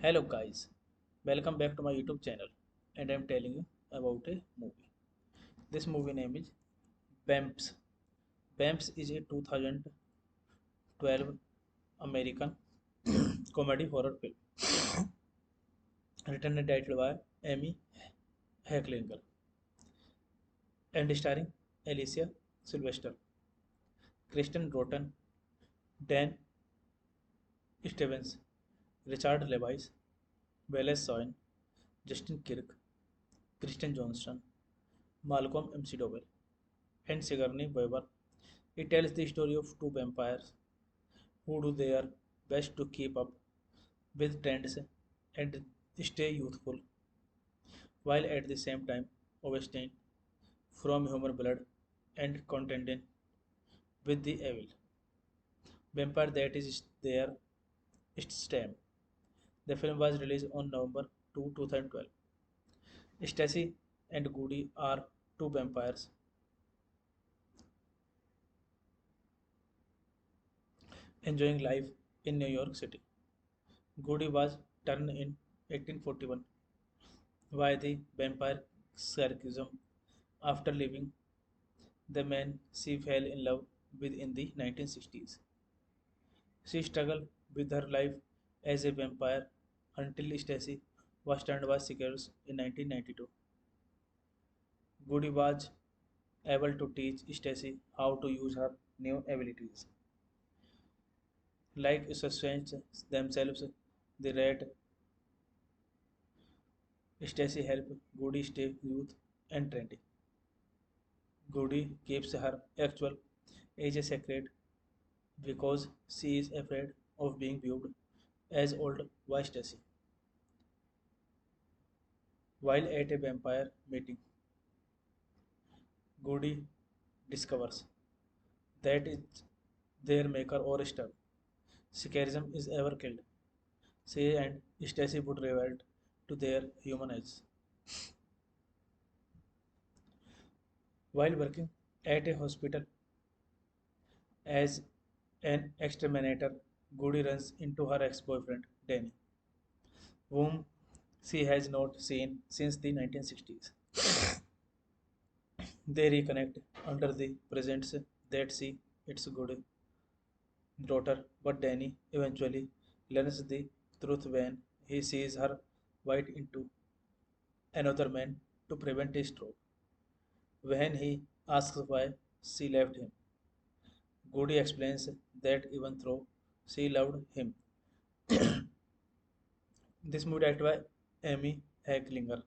Hello guys, welcome back to my YouTube channel and I'm telling you about a movie. This movie name is Bamps. Bamps is a 2012 American comedy horror film written and directed by Amy Hecklinger and starring Alicia Sylvester, Kristen Broughton, Dan Stevens, Richard Levice, Wallace Shawn, Justin Kirk, Kristen Johnston, Malcolm McDowell, and Sigourney Weaver. It tells the story of two vampires who do their best to keep up with trends and stay youthful while at the same time abstain from human blood and contending with the evil vampire that is their stem. The film was released on November 2, 2012. Stacy and Goody are two vampires enjoying life in New York City. Goody was turned in 1841 by the vampire Sarcasm after leaving the man she fell in love with in the 1960s. She struggled with her life as a vampire until Stacy was turned by seekers in 1992. Goody was able to teach Stacy how to use her new abilities, like sustain themselves. The rat Stacy helped Goody stay youth and trendy. Goody keeps her actual age a secret because she is afraid of being viewed as old by Stacy. While at a vampire meeting, Goody discovers that it's their maker or star. Scarism is ever killed. She and Stacy would revert to their human eyes. While working at a hospital as an exterminator, Goody runs into her ex-boyfriend Danny, whom she has not seen since the 1960s. They reconnect under the presence that she its good daughter, but Danny eventually learns the truth when he sees her bite into another man to prevent a stroke. When he asks why she left him, Goody explains that even though she loved him, this movie directed by Amy Hecklinger,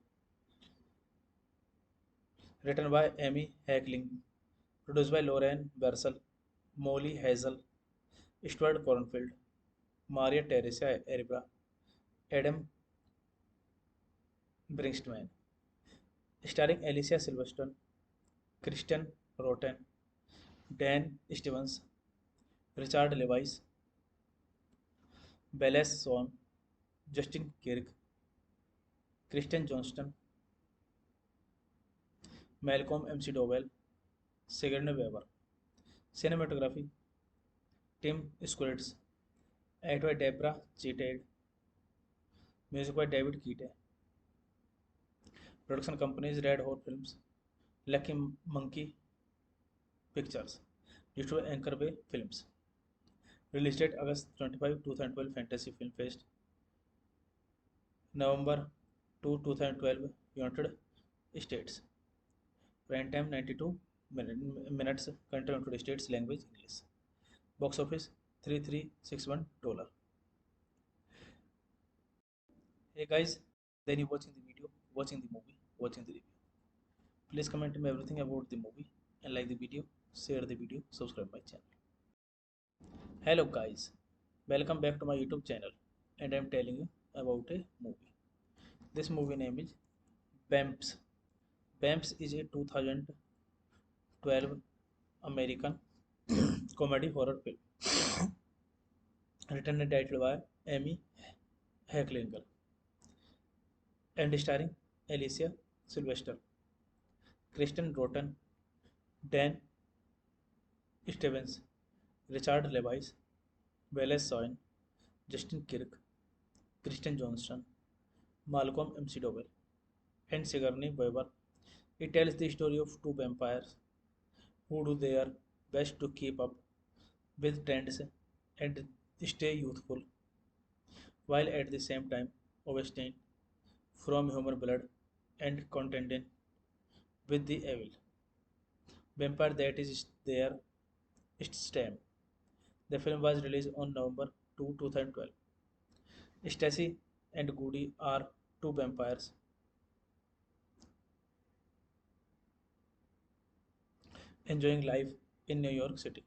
written by Amy Heckling, produced by Lauren Bersel, Molly Hazel, Stuart Cornfield, Maria Teresa Erebra, Adam Brinkstman, starring Alicia Silverstone, Kristen Roten, Dan Stevens, Richard Levice, Belles Swan, Justin Kirk, Kristen Johnston, Malcolm McDowell, Sigourney Weaver. Cinematography Tim Squires, Act by Deborah Cheated, Music by David Keate. Production companies Red Hot Films, Lucky Monkey Pictures, distributed Anchor Bay Films. Release date August 25, 2012 Fantasy Film Fest. November 2, 2012 United States. Prime time 92 minutes. Country United States. Language English. Box office $3361. Hey guys, then you watching the video, watching the movie, watching the review. Please comment me everything about the movie and like the video, share the video, subscribe my channel. Hello guys, welcome back to my YouTube channel and I'm telling you about a movie. This movie name is Bamps. Bamps is a 2012 American comedy horror film written and directed by Amy Hecklinger and starring Alicia Sylvester, Kristen Roten, Dan Stevens, Richard Levice, Wallace Soin, Justin Kirk, Kristen Johnston, Malcolm McDowell, and Sigourney Weaver. It tells the story of two vampires who do their best to keep up with trends and stay youthful, while at the same time abstain from human blood and contending with the evil vampire that is their stem. The film was released on November 2, 2012. Stacy and Goody are two vampires enjoying life in New York City.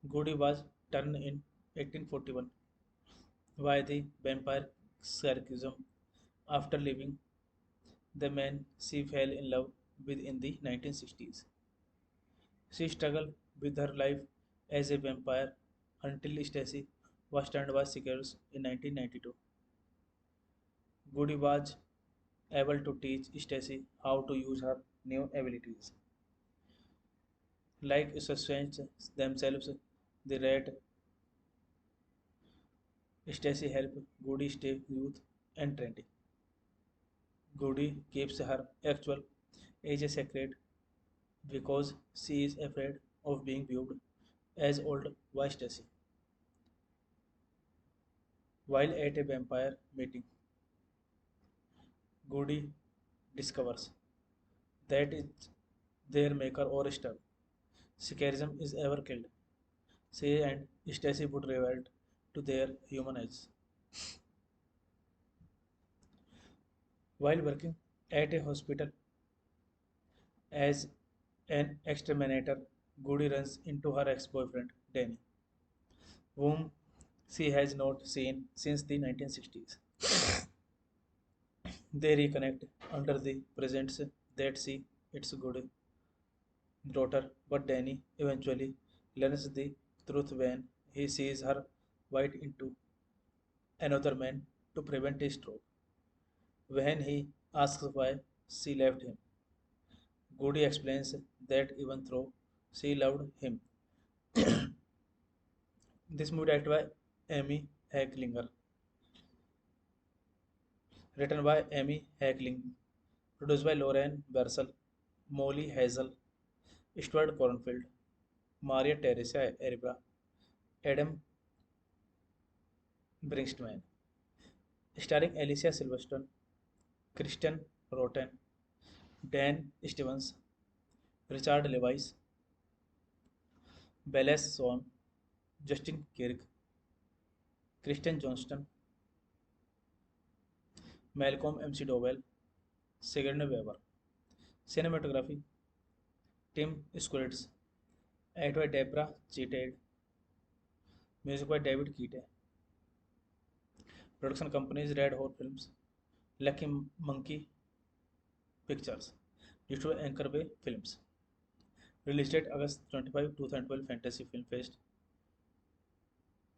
Goody was turned in 1841 by the vampire Sarcasm after leaving the man she fell in love with in the 1960s. She struggled with her life as a vampire until Stacy was turned by seekers in 1992. Goody was able to teach Stacy how to use her new abilities, like suspense themselves. The rat Stacy helped Goody stay youth and trendy. Goody keeps her actual age a secret because she is afraid of being viewed as old by Stacy. While at a vampire meeting, Goody discovers that it's their maker or star. Scarism is ever killed. She and Stacy would revert to their human eyes. While working at a hospital as an exterminator, Goody runs into her ex-boyfriend Danny, whom she has not seen since the 1960s. They reconnect under the presents that she its good daughter, but Danny eventually learns the truth when he sees her bite into another man to prevent a stroke. When he asks why she left him, Goody explains that even though she loved him, this movie directed by Amy Hecklinger, written by Amy Heckling, produced by Lauren Bersel, Molly Hazel, Stuart Cornfield, Maria Teresa Erba, Adam Brinkstman, starring Alicia Silverstone, Kristen Rotten, Dan Stevens, Richard Levice, Belles Swan, Justin Kirk, Kristen Johnston, Malcolm McDowell, Sigourney Weaver. Cinematography Tim Squires, edited by Deborah Cheated, music by David Keating. Production companies Red Hot Films, Lucky Monkey Pictures, distributed Anchor Bay Films. Release date August 25, 2012 Fantasy Film Fest.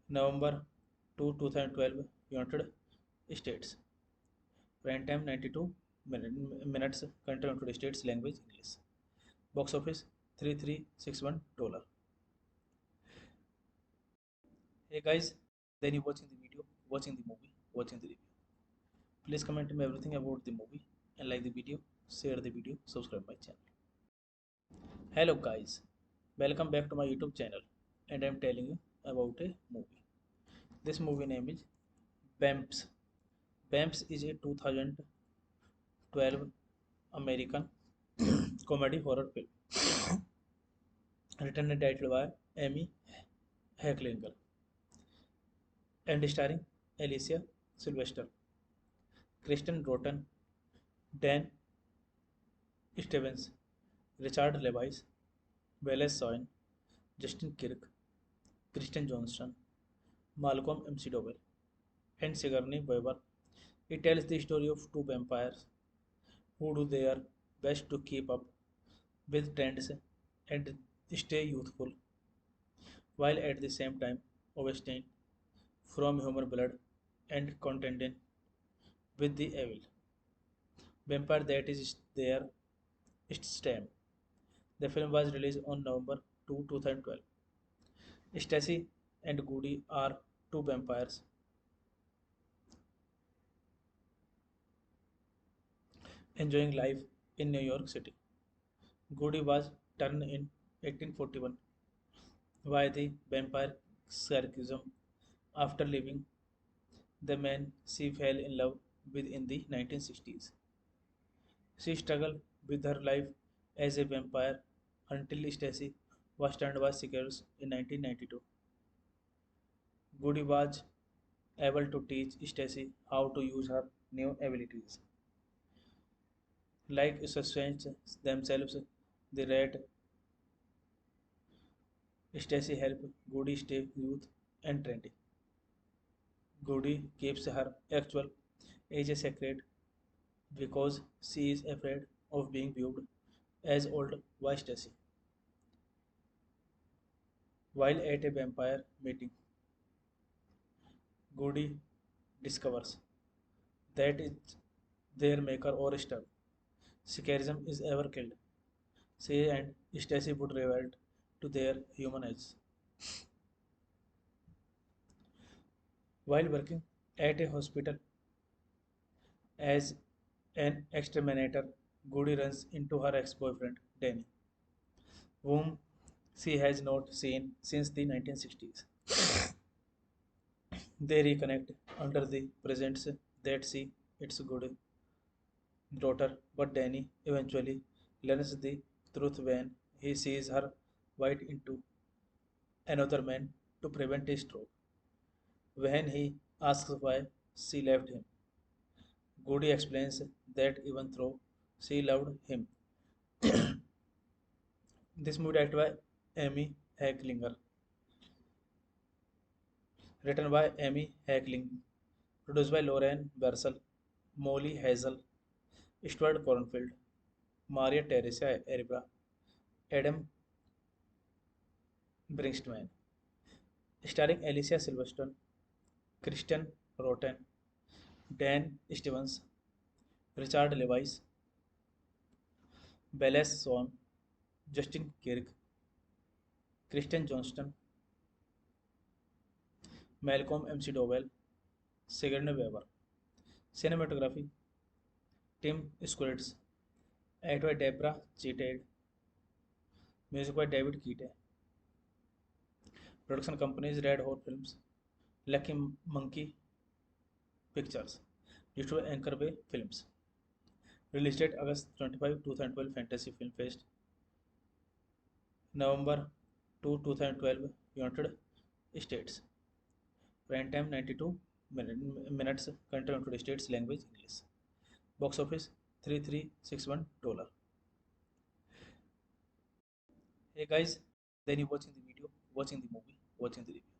November 2, 2012 United States. Prime time 92 minutes. Country United States. Language English. Box office $3361. Hey guys, then you watching the video, watching the movie, watching the review. Please comment me everything about the movie and like the video, share the video, subscribe my channel. Hello guys, welcome back to my YouTube channel and I am telling you about a movie. This movie name is Bamps. Bamps is a 2012 American comedy horror film written and directed by Amy Hecklinger and starring Alicia Sylvester, Kristen Rotten, Dan Stevens, Richard Levice, Wallace Soin, Justin Kirk, Kristen Johnston, Malcolm McDowell, and Sigourney Weaver. It tells the story of two vampires who do their best to keep up with trends and stay youthful, while at the same time abstaining from human blood and contending with the evil vampire that is their stem. The film was released on November 2, 2012. Stacy and Goody are two vampires enjoying life in New York City. Goody was turned in 1841 by the vampire Sarkism after leaving the man she fell in love with in the 1960s. She struggled with her life as a vampire until Stacy was turned by seekers in 1992. Goody was able to teach Stacy how to use her new abilities, like suspense themselves. The rat Stacy helped Goody stay youth and trendy. Goody keeps her actual age a secret because she is afraid of being viewed as old by Stacy. While at a vampire meeting, Goody discovers that it's their maker or star. Scarism is ever killed. She and Stacy would revolt to their human eyes. While working at a hospital as an exterminator, Goody runs into her ex-boyfriend, Danny, whom she has not seen since the 1960s. They reconnect under the presents that she its good daughter, but Danny eventually learns the truth when he sees her bite into another man to prevent a stroke. When he asks why she left him, Goody explains that even though she loved him, this movie directed by Amy Hecklinger, written by Amy Heckling, produced by Lauren Bersel, Molly Hazel, Stuart Cornfield, Maria Teresa Erba, Adam Brinkstman, starring Alicia Silverstone, Kristen Rotten, Dan Stevens, Richard Levice, Belle Swan, Justin Kirk, Kristen Johnston, Malcolm McDowell, Sigourney Weaver. Cinematography Tim Squires, edited by Deborah Cheated, music by David Keating. Production companies Red Hot Films, Lucky Monkey Pictures, distributed by Anchor Bay Films. Release date August 25, 2012 Fantasy Film Fest, November 2, 2012 United States. Prime time 92 minutes. Country United States. Language English. Box office $3361. Hey guys, then you watching the video, watching the movie, watching the review.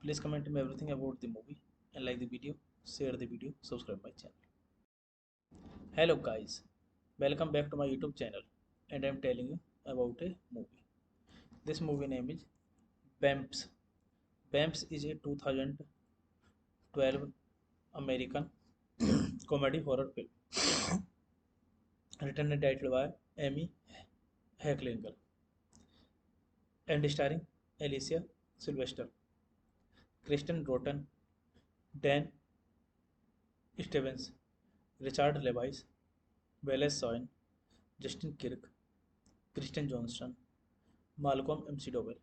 Please comment me everything about the movie and like the video, share the video, subscribe my channel. Hello guys, welcome back to my YouTube channel and I am telling you about a movie. This movie name is Bamps. Bamps is a 2012 American comedy horror film written and directed by Amy Hecklinger and starring Alicia Sylvester, Kristen Rotten, Dan Stevens, Richard Levice, Wallace Soin, Justin Kirk, Kristen Johnston, Malcolm McDowell,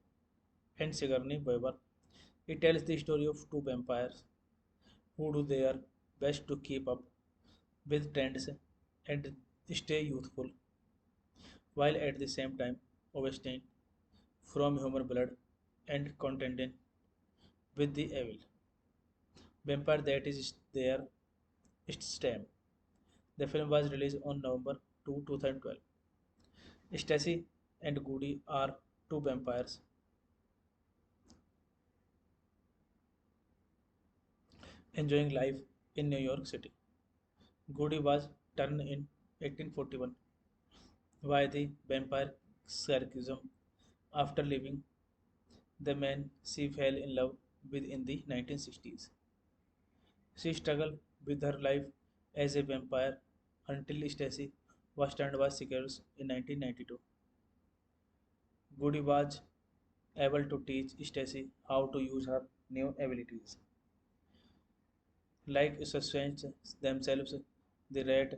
and Sigourney Weaver. It tells the story of two vampires who do their best to keep up with trends and stay youthful, while at the same time abstaining from human blood and contending with the evil vampire that is their stem. The film was released on November 2, 2012. Stacy and Goody are two vampires enjoying life in New York City. Goody was turned in 1841 by the vampire Sarkism after leaving the man she fell in love with in the 1960s. She struggled with her life as a vampire until Stacy was turned by seekers in 1992. Goody was able to teach Stacy how to use her new abilities, like sustain themselves. The rat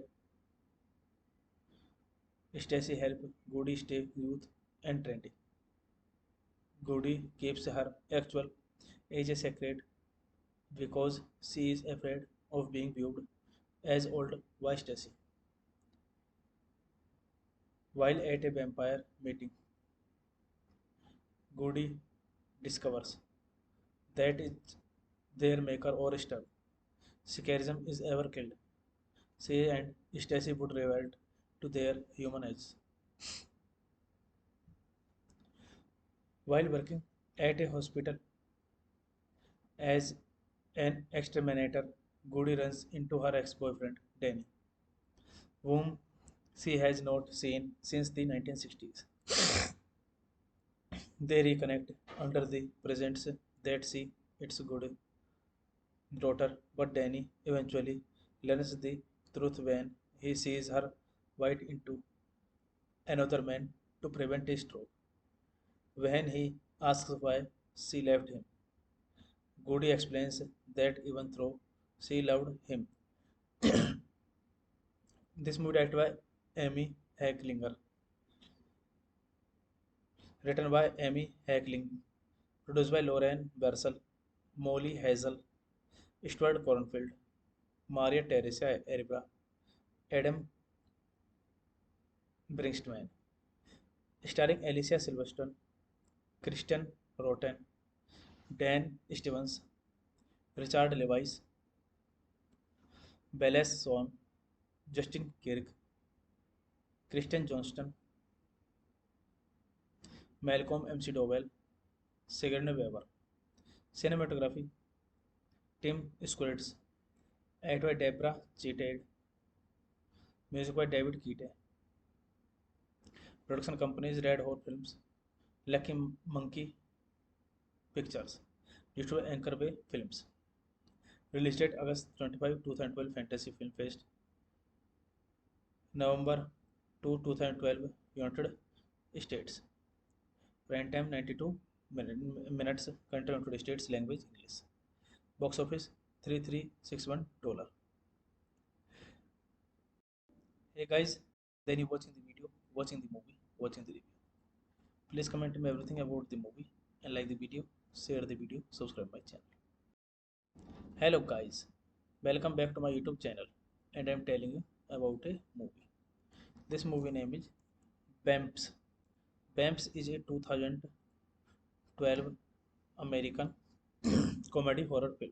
Stacy helped Goody stay youth and trendy. Goody keeps her actual age a secret because she is afraid of being viewed as old by Stacy. While at a vampire meeting, Goody discovers that it's their maker or star. Scarism is ever killed. She and Stacy would revolt to their human eyes. While working at a hospital as an exterminator, Goody runs into her ex-boyfriend, Danny, whom she has not seen since the 1960s. They reconnect under the presents that she its good daughter, but Danny eventually learns the truth when he sees her bite into another man to prevent a stroke. When he asks why she left him, Goody explains that even though she loved him, this movie directed by Amy Hecklinger, written by Amy Heckling, produced by Lauren Bersel, Molly Hazel, Stuart Cornfield, Maria Teresa Erba, Adam Brinkstman, starring Alicia Silverstone, Kristen Rotten, Dan Stevens, Richard Levice, Belles Swan, Justin Kirk, Kristen Johnston, Malcolm McDowell, Sigourney Weaver. Cinematography Tim Squires, edited by Deborah Cheated, music by David Keating. Production companies Red Hot Films, Lucky Monkey Pictures, distributed by Anchor Bay Films. Release date August 25, 2012 Fantasy Film Fest, November 2, 2012 United States. Prime time 92 minutes. Country United States. Language English. Box office $3361. Hey guys, then you watching the video, watching the movie, watching the review. Please comment me everything about the movie and like the video, share the video, subscribe my channel. Hello guys, welcome back to my YouTube channel and I am telling you about a movie. This movie name is Bamps. Bamps is a 2012 American comedy horror film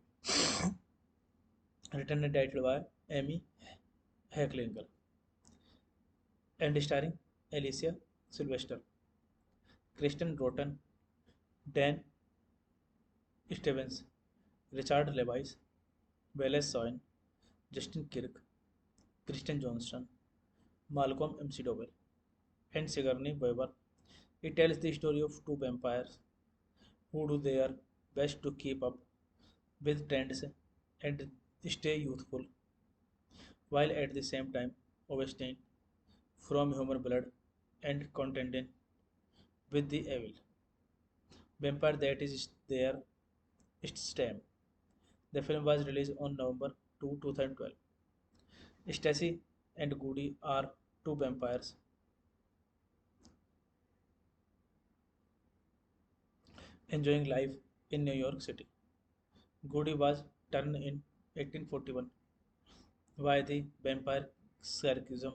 written and directed by Amy Hecklinger and starring Alicia Sylvester, Kristen Rotten, Dan Stevens, Richard Levice, Wallace Soin, Justin Kirk, Kristen Johnston, Malcolm McDowell, and Sigourney Weaver. It tells the story of two vampires who do their best to keep up with trends and stay youthful, while at the same time abstain from human blood and contending with the evil vampire that is their stem. The film was released on November 2, 2012. Stacy and Goody are two vampires enjoying life in New York City. Goody was turned in 1841 by the vampire Sarcasm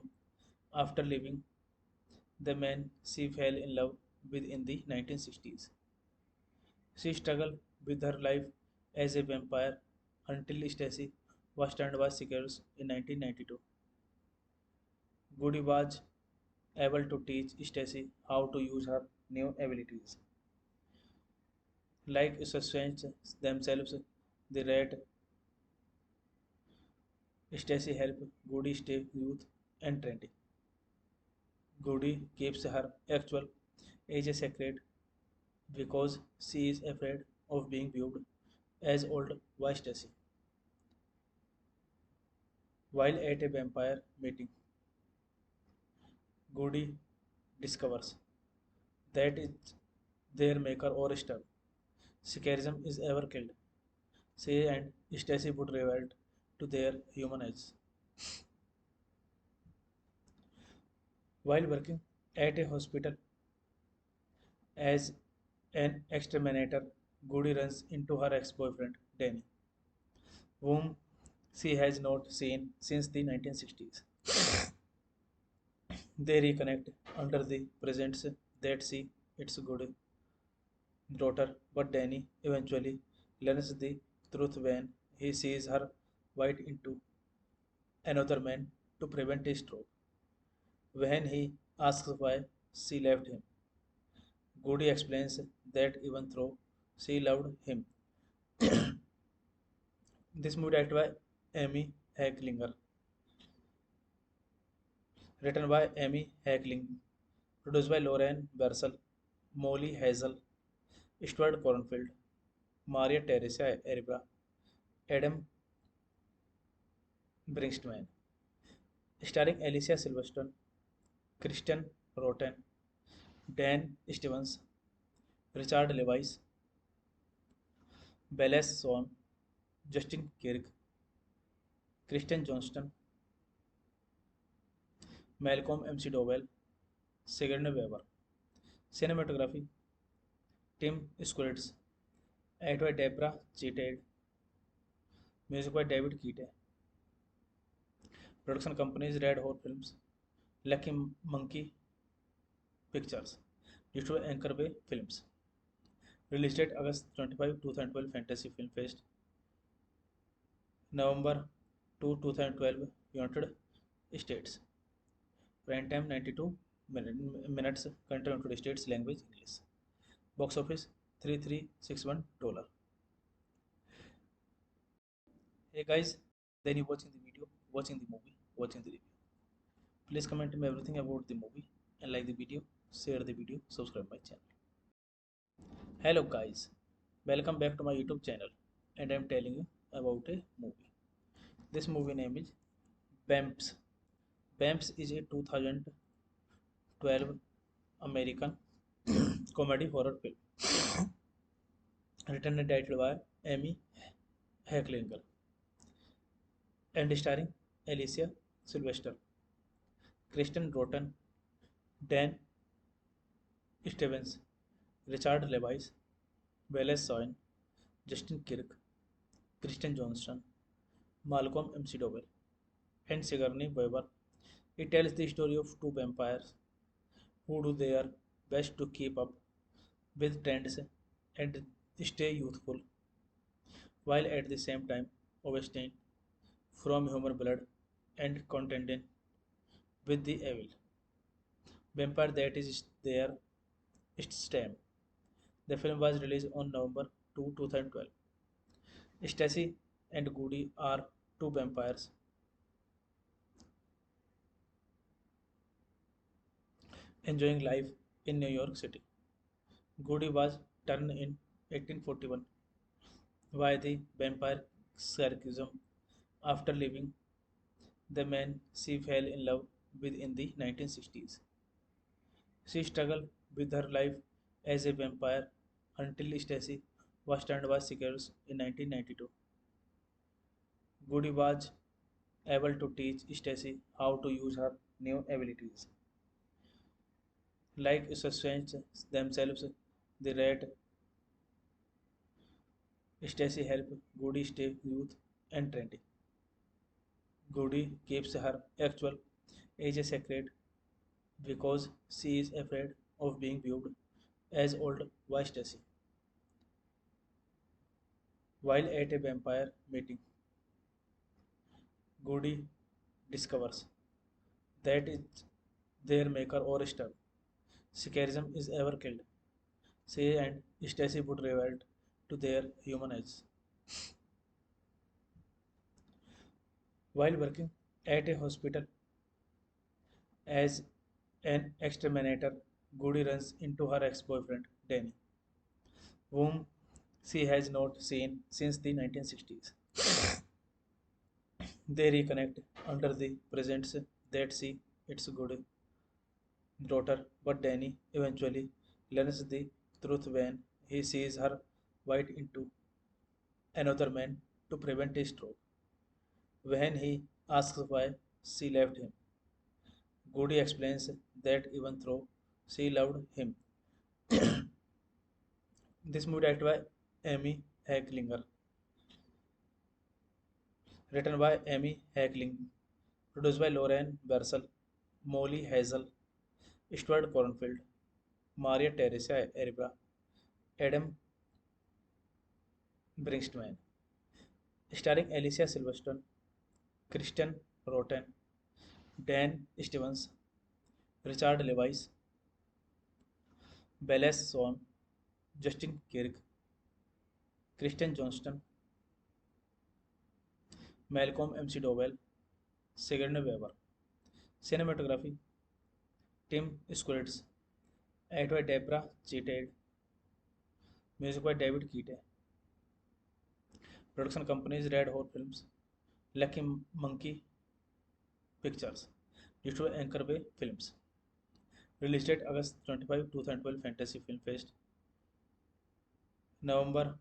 after leaving the man she fell in love with in the 1960s. She struggled with her life as a vampire until Stacy was turned by seekers in 1992. Goody was able to teach Stacy how to use her new abilities, like sustain themselves. The rat Stacy helped Goody stay youth and trendy. Goody keeps her actual age a secret because she is afraid of being viewed as old by Stacy. While at a vampire meeting, Goody discovers that it's their maker or star. Scarism is ever killed. She and Stacy would revert to their human eyes. While working at a hospital as an exterminator, Goody runs into her ex-boyfriend Danny, whom she has not seen since the 1960s. They reconnect under the presents that she its good daughter, but Danny eventually learns the truth when he sees her bite into another man to prevent a stroke. When he asks why she left him, Goody explains that even though she loved him, this movie directed by Amy Hecklinger, written by Amy Hackling, produced by Lauren Bersel, Molly Hazel, Stuart Cornfield, Maria Teresa Erba, Adam Brinkstman, starring Alicia Silverstone, Kristen Roten, Dan Stevens, Richard Levice, Belles Swan, Justin Kirk, Kristen Johnston, Malcolm McDowell, Sigourney Weaver. Cinematography Tim Squires, Act by Deborah Cheated, music by David Keating. Production companies Red Hot Films, Lucky Monkey Pictures, distributed Anchor Bay Films. Release date August 25, 2012 Fantasy Film Fest. November 2, 2012 United States. Prime time 92 minutes. Country United States. Language English. Box office $3361. Hey guys, then you watching the video, watching the movie, watching the review. Please comment me everything about the movie and like the video, share the video, subscribe my channel. Hello guys, welcome back to my YouTube channel and I am telling you about a movie. This movie name is Bamps. Bamps is a 2012 American comedy horror film written and directed by Amy Hecklinger and starring Alicia Sylvester, Kristen Rotten, Dan Stevens, Richard Levice, Wallace Soin, Justin Kirk, Kristen Johnston, Malcolm McDowell, and Sigourney Weaver. It tells the story of two vampires who do their best to keep up with trends and stay youthful, while at the same time abstain from human blood and contending with the evil vampire that is their stem. The film was released on November 2, 2012. Stacy and Goody are two vampires enjoying life in New York City. Goody was turned in 1841 by the vampire Sarcasm after leaving the man she fell in love with in the 1960s. She struggled with her life as a vampire until Stacy was turned by seekers in 1992. Goody was able to teach Stacy how to use her new abilities, like sustain themselves. The rat Stacy helped Goody stay youth and trendy. Goody keeps her actual age a secret because she is afraid of being viewed as old by Stacy. While at a vampire meeting, Goody discovers that it's their maker or star. Scarism is ever killed. She and Stacy would revert to their human eyes. While working at a hospital as an exterminator, Goody runs into her ex-boyfriend Danny, whom she has not seen since the 1960s. They reconnect under the presence that she its good daughter, but Danny eventually learns the truth when he sees her bite into another man to prevent a stroke. When he asks why she left him, Goody explains that even though she loved him, this movie directed by Amy Hacklinger, written by Amy Hackling, produced by Lauren Bersel, Molly Hazel, Stuart Cornfield, Maria Teresa Erba, Adam Brinkstman, starring Alicia Silverstone, Kristen Roten, Dan Stevens, Richard Levice, Belles Swan, Justin Kirk, Kristen Johnston, Malcolm McDowell, Sigourney Weaver. Cinematography Tim Squires, Ed by Deborah Cheated, music by David Keaton. Production companies Red Hot Films, Lucky Monkey Pictures, distributed Anchor Bay Films. Release date August 25, 2012 Fantasy Film Fest. November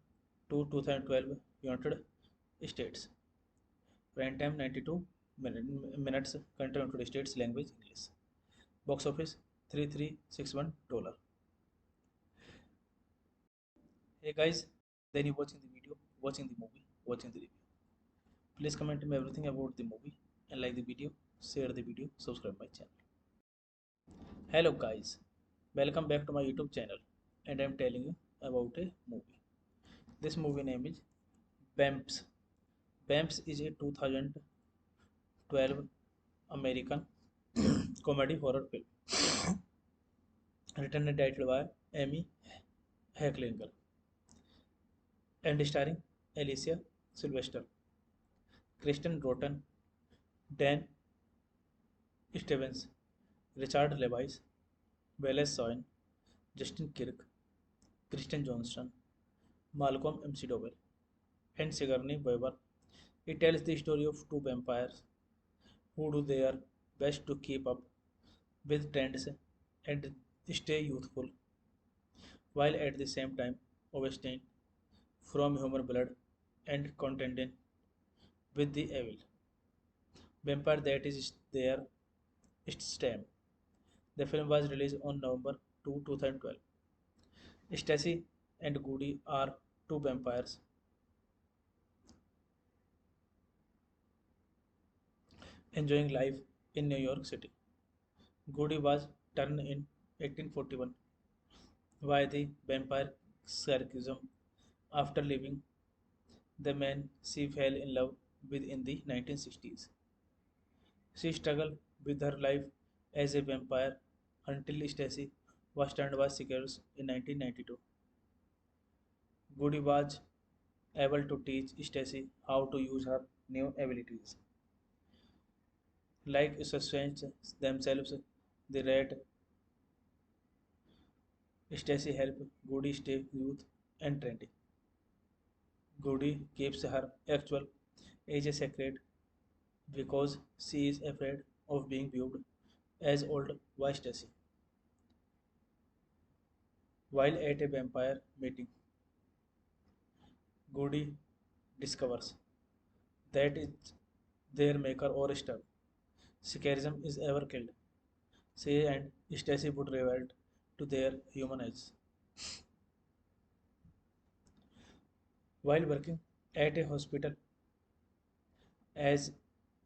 2, 2012 United States. Prime time 92 minutes. Country United States. Language English. Box office $3361. Hey guys, then you watching the video, watching the movie, watching the review. Please comment me everything about the movie and like the video, share the video, subscribe my channel. Hello guys, welcome back to my YouTube channel and I am telling you about a movie. This movie name is Bamps. Bamps is a 2012 American comedy horror film written and directed by Amy Hecklinger and starring Alicia Sylvester, Kristen Broughton, Dan Stevens, Richard Levice, Wallace Soin, Justin Kirk, Kristen Johnston, Malcolm McDowell, and Sigourney Weaver. It tells the story of two vampires who do their best to keep up with trends and stay youthful, while at the same time abstaining from human blood and contending with the evil vampire that is their stem. The film was released on November 2, 2012. Stacy and Goody are two vampires enjoying life in New York City. Goody was turned in 1841 by the vampire Sarcasm after leaving the man she fell in love with in the 1960s. She struggled with her life as a vampire until Stacy was turned by seekers in 1992. Goody was able to teach Stacy how to use her new abilities, like sustain themselves. The rat Stacy helped Goody stay youth and trendy. Goody keeps her actual age a secret because she is afraid of being viewed as old by Stacy. While at a vampire meeting, Goody discovers that it's their maker or star. Scarism is ever killed. She and Stacy would revert to their human eyes. While working at a hospital as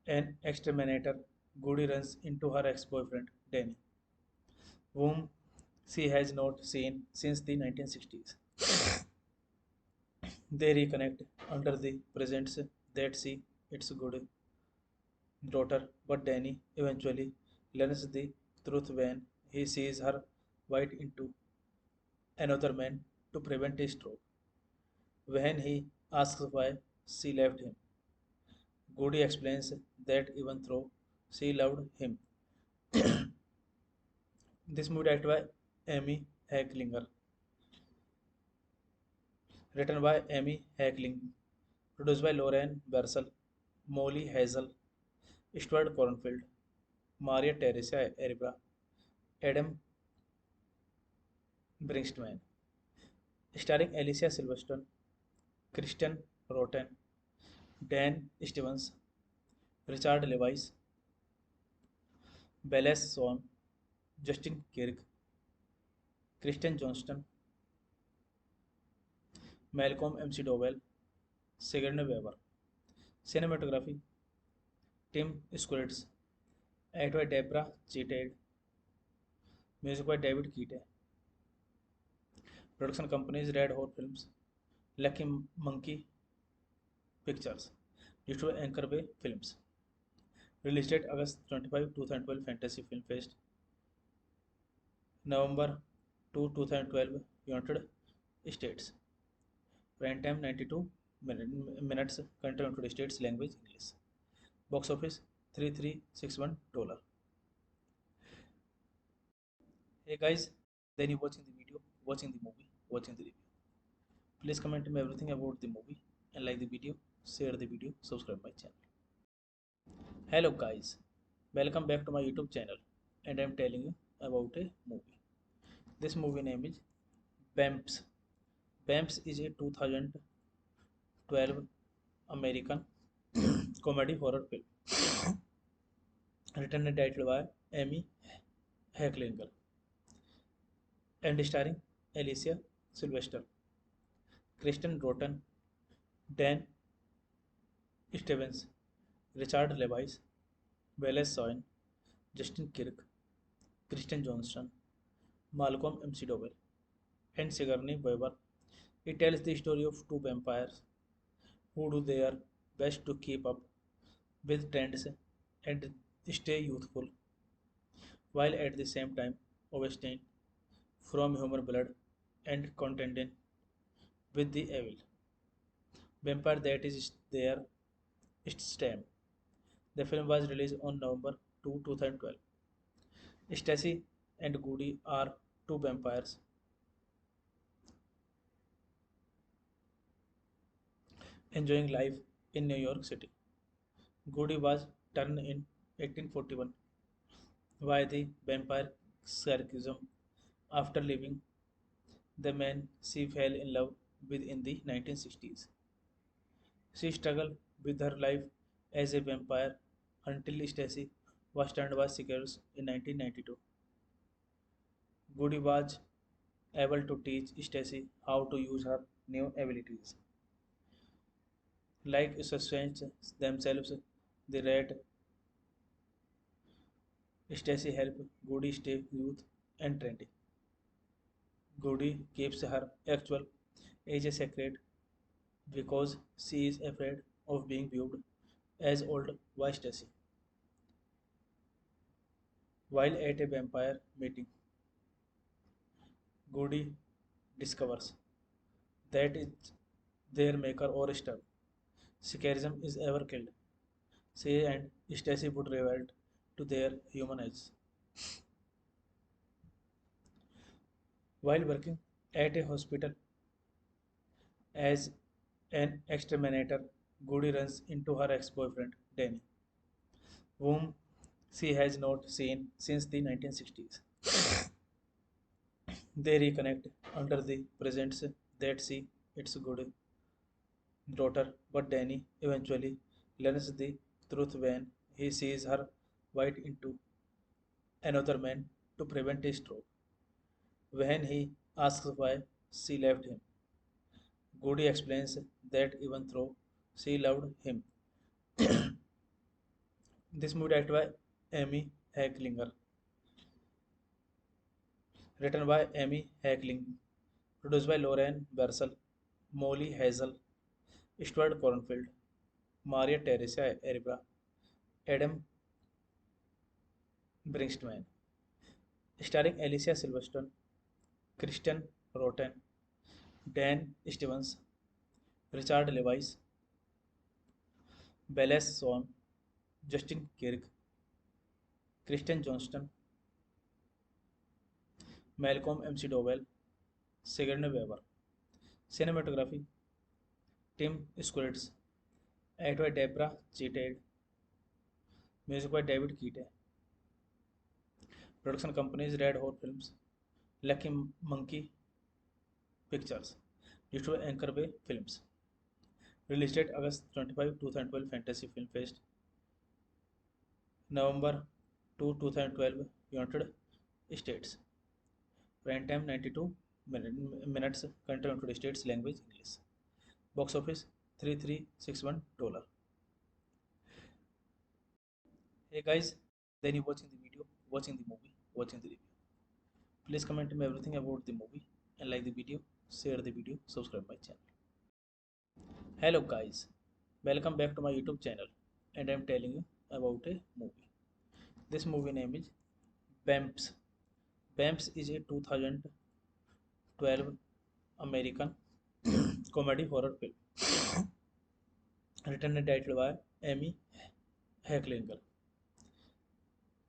an exterminator, Goody runs into her ex-boyfriend Danny, whom she has not seen since the 1960s. They reconnect under the presence that she its good daughter, but Danny eventually learns the truth when he sees her bite into another man to prevent a stroke. When he asks why she left him, Goody explains that even though she loved him, this movie directed by Amy Hecklinger, written by Amy Heckling, produced by Lauren Bersel, Molly Hazel, Stuart Cornfield, Maria Teresa Erba, Adam Brinkstman, starring Alicia Silverstone, Kristen Rotten, Dan Stevens, Richard Levice, Belles Swan, Justin Kirk, Kristen Johnston, Malcolm McDowell, Sigourney Weaver. Cinematography Tim Squires, Ed by Deborah Cheated, music by David Keaton. Production companies Red Hot Films, Lucky Monkey Pictures, distributed Anchor Bay Films. Release date August 25, 2012 Fantasy Film Fest. November 2, 2012 United States. Prime time 92 minutes. Country United States. Language English. Box office $3361. Hey guys, then you watching the video, watching the movie, watching the review. Please comment me everything about the movie and like the video, share the video, subscribe my channel. Hello guys, welcome back to my YouTube channel and I am telling you about a movie. This movie name is Bamps. Bamps is a 2012 American comedy horror film written and directed by Amy Hecklinger and starring Alicia Sylvester, Kristen Rotten, Dan Stevens, Richard Levi's, Wallace Soin, Justin Kirk, Kristen Johnston, Malcolm McDowell, and Sigourney Weaver. It tells the story of two vampires who do their best to keep up with trends and stay youthful, while at the same time abstain from human blood and contending with the evil vampire that is their stem. The film was released on November 2, 2012. Stacy and Goody are two vampires enjoying life in New York City. Goody was turned in 1841 by the vampire Sarkism after leaving the man she fell in love with in the 1960s. She struggled with her life as a vampire until Stacy was turned by seekers in 1992. Goody was able to teach Stacy how to use her new abilities, like sustain themselves. The rat Stacy helped Goody stay youth and trendy. Goody keeps her actual age a secret because she is afraid of being viewed as old by Stacy. While at a vampire meeting, Goody discovers that it's their maker or star. Scarism is ever killed. She and Stacy would revert to their human eyes. While working at a hospital as an exterminator, Goody runs into her ex-boyfriend, Danny, whom she has not seen since the 1960s. They reconnect under the presents that she its good daughter, but Danny eventually learns the truth when he sees her bite into another man to prevent a stroke. When he asks why she left him, Goody explains that even though she loved him, this movie directed by Amy Hecklinger, written by Amy Heckling, produced by Lauren Bersel, Molly Hazel, Stuart Cornfield, Maria Teresa Erba, Adam Brinkstman, starring Alicia Silverstone, Kristen Rotten, Dan Stevens, Richard Levi's, Belles Swan, Justin Kirk, Kristen Johnston, Malcolm McDowell, Sigourney Weaver. Cinematography Tim Squires, edited by Deborah Cheated, music by David Keating. Production companies Red Hot Films, Lucky Monkey Pictures, distributed Anchor Bay Films. Release date August 25, 2012 Fantasy Film Fest. November 2, 2012 United States. Prime time 92 minutes. Country United States. Language English. Box office $3361. Hey guys, then you watching the video, watching the movie, watching the review. Please comment me everything about the movie and like the video, share the video, subscribe my channel. Hello guys, welcome back to my YouTube channel and I am telling you about a movie. This movie name is Bamps. Bamps is a 2012 American comedy horror film written and directed by Amy Hecklinger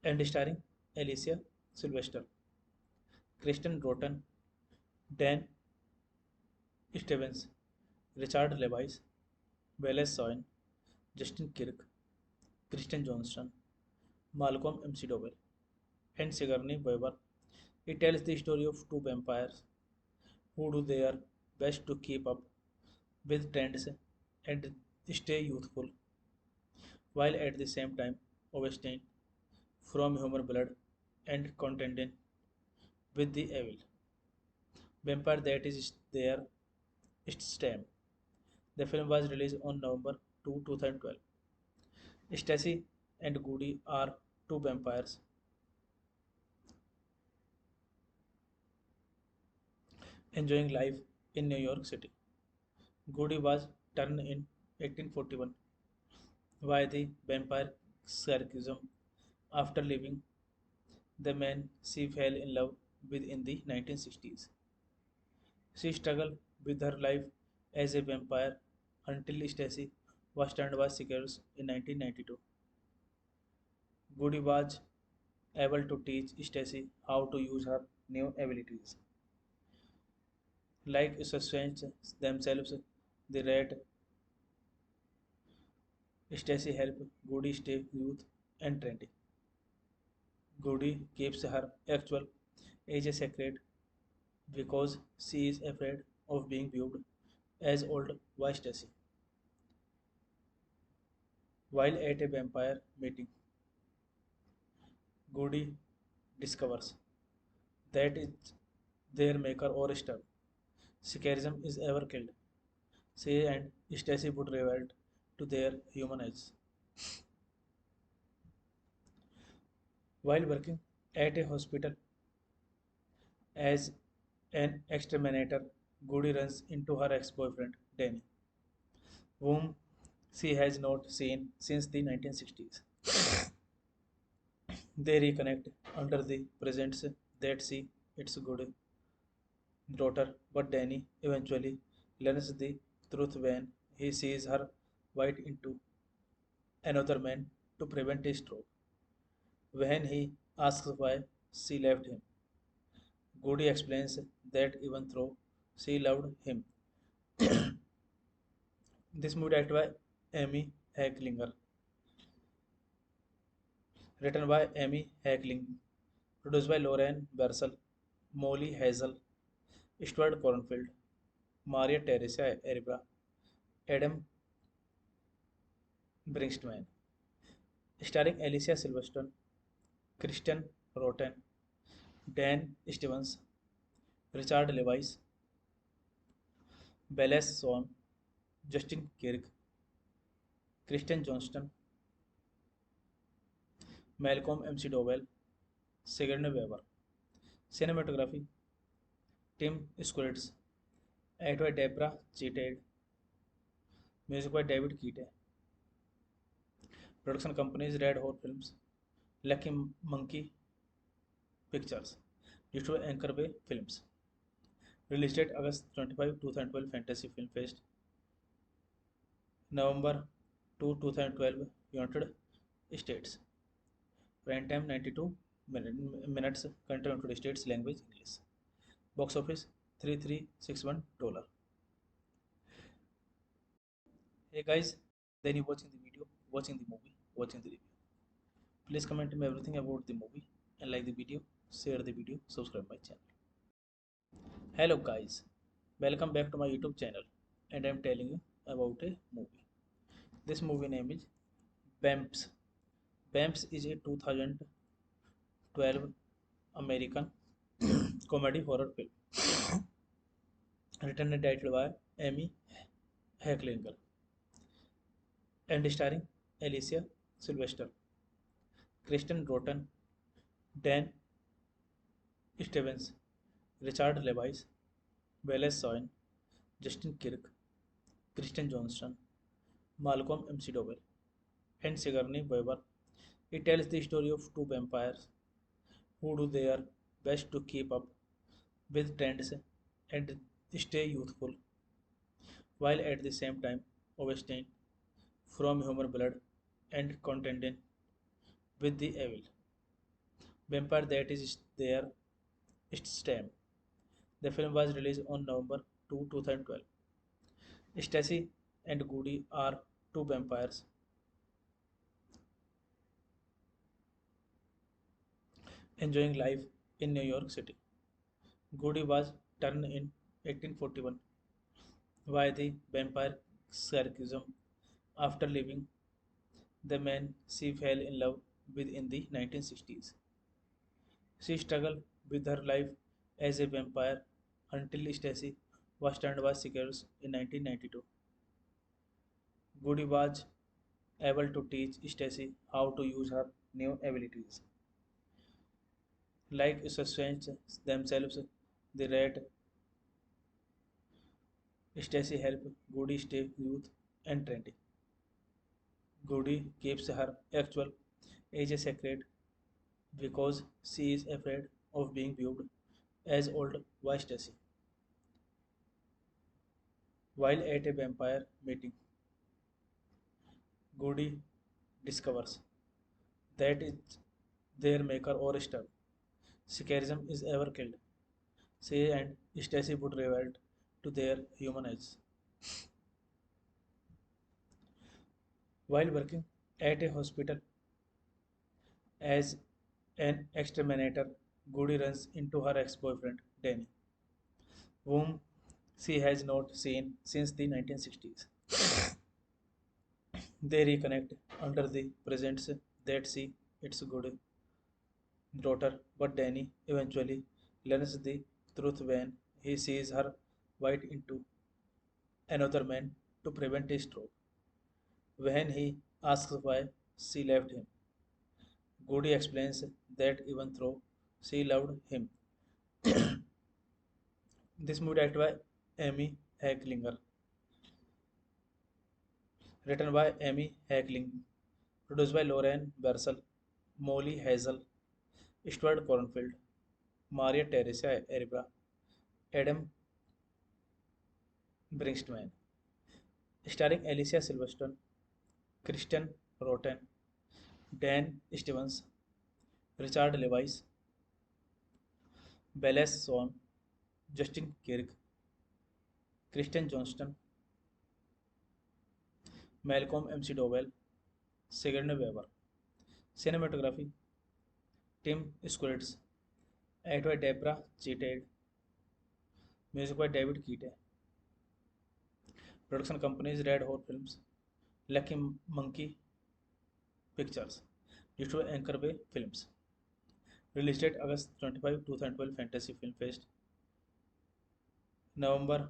and starring Alicia Sylvester, Kristen Rotten, Dan Stevens, Richard Levice, Wallace Soin, Justin Kirk, Kristen Johnston, Malcolm McDowell, and Sigourney Weaver. It tells the story of two vampires who do their best to keep up with trends and stay youthful, while at the same time abstaining from human blood and contending with the evil vampire that is their stem. The film was released on November 2, 2012. Stacy and Goody are two vampires enjoying life in New York City. Goody was turned in 1841 by the vampire Sarkism after leaving the man she fell in love with in the 1960s. She struggled with her life as a vampire until Stacy was turned by seekers in 1992. Goody was able to teach Stacy how to use her new abilities, like sustain themselves. The rat Stacy helped Goody stay youth and trendy. Goody keeps her actual age a secret because she is afraid of being viewed as old by Stacy. While at a vampire meeting, Goody discovers that it's their maker or star. Scarism is ever killed. She and Stacy would revert to their human eyes. While working at a hospital as an exterminator, Goody runs into her ex-boyfriend, Danny, whom she has not seen since the 1960s. They reconnect under the presents that she its good daughter, but Danny eventually learns the truth when he sees her bite into another man to prevent a stroke. When he asks why she left him, Goody explains that even though she loved him, this movie directed by Amy Hecklinger, written by Amy Heckling, produced by Lauren Bersel, Molly Hazel, Stuart Cornfield, Maria Teresa Eribra, Adam Brinkstman, starring Alicia Silverstone, Kristen Rotten, Dan Stevens, Richard Levice, Belles Swan, Justin Kirk, Kristen Johnston, Malcolm McDowell, Sigourney Weaver. Cinematography Tim Skurritz, edited by Deborah Cheated, music by David Keating. Production companies Red Hot Films, Lucky Monkey Pictures, distributed by Anchor Bay Films. Release date August 25, 2012 Fantasy Film Fest. November 2, 2012 United States. Prime time 92 minutes. Country United States. Language English. Box office $3361. Hey guys, then you watching the video, watching the movie, watching the review. Please comment me everything about the movie and like the video, share the video, subscribe my channel. Hello guys, welcome back to my YouTube channel, and I am telling you about a movie. This movie name is Bamps. Bamps is a 2012 American comedy horror film written and directed by Amy Hecklinger and starring Alicia Sylvester, Kristen Rotten, Dan Stevens, Richard Levice, Wallace Soin, Justin Kirk, Kristen Johnston, Malcolm McDowell, and Sigourney Weaver. It tells the story of two vampires who do their best to keep up with trends and stay youthful, while at the same time abstaining from human blood and contending with the evil vampire that is their Stem. The film was released on November 2, 2012. Stacy and Goody are two vampires enjoying life in New York City. Goody was turned in 1841 by the vampire Sarcasm after leaving the man she fell in love with in the 1960s. She struggled with her life as a vampire until Stacy was turned by seekers in 1992. Goody was able to teach Stacy how to use her new abilities, like sustain themselves. The rat Stacy helped Goody stay youth and trendy. Goody keeps her actual age a secret because she is afraid of being viewed as old by Stacy. While at a vampire meeting, Goody discovers that it's their maker or star. Scarism is ever killed. She and Stacy would revert to their human eyes. While working at a hospital as an exterminator, Goody runs into her ex-boyfriend Danny, whom she has not seen since the 1960s. They reconnect under the presents that she its good daughter, but Danny eventually learns the truth when he sees her bite into another man to prevent a stroke. When he asks why she left him, Goody explains that even though she loved him, this movie directed by Amy Hecklinger, written by Amy Heckling, produced by Lauren Bersel, Molly Hazel, Stuart Cornfield, Maria Teresa Erba, Adam Brinkstman, starring Alicia Silverstone, Kristen Rotten, Dan Stevens, Richard Levice, Belles Swan, Justin Kirk, Kristen Johnston, Malcolm McDowell, Sigourney Weaver. Cinematography Tim Squires, Act by Deborah Cheated, Music by David Keate. Production companies Red Hot Films, Lucky Monkey Pictures, distributed Anchor Bay Films. Release date August 25, 2012 Fantasy Film Fest. November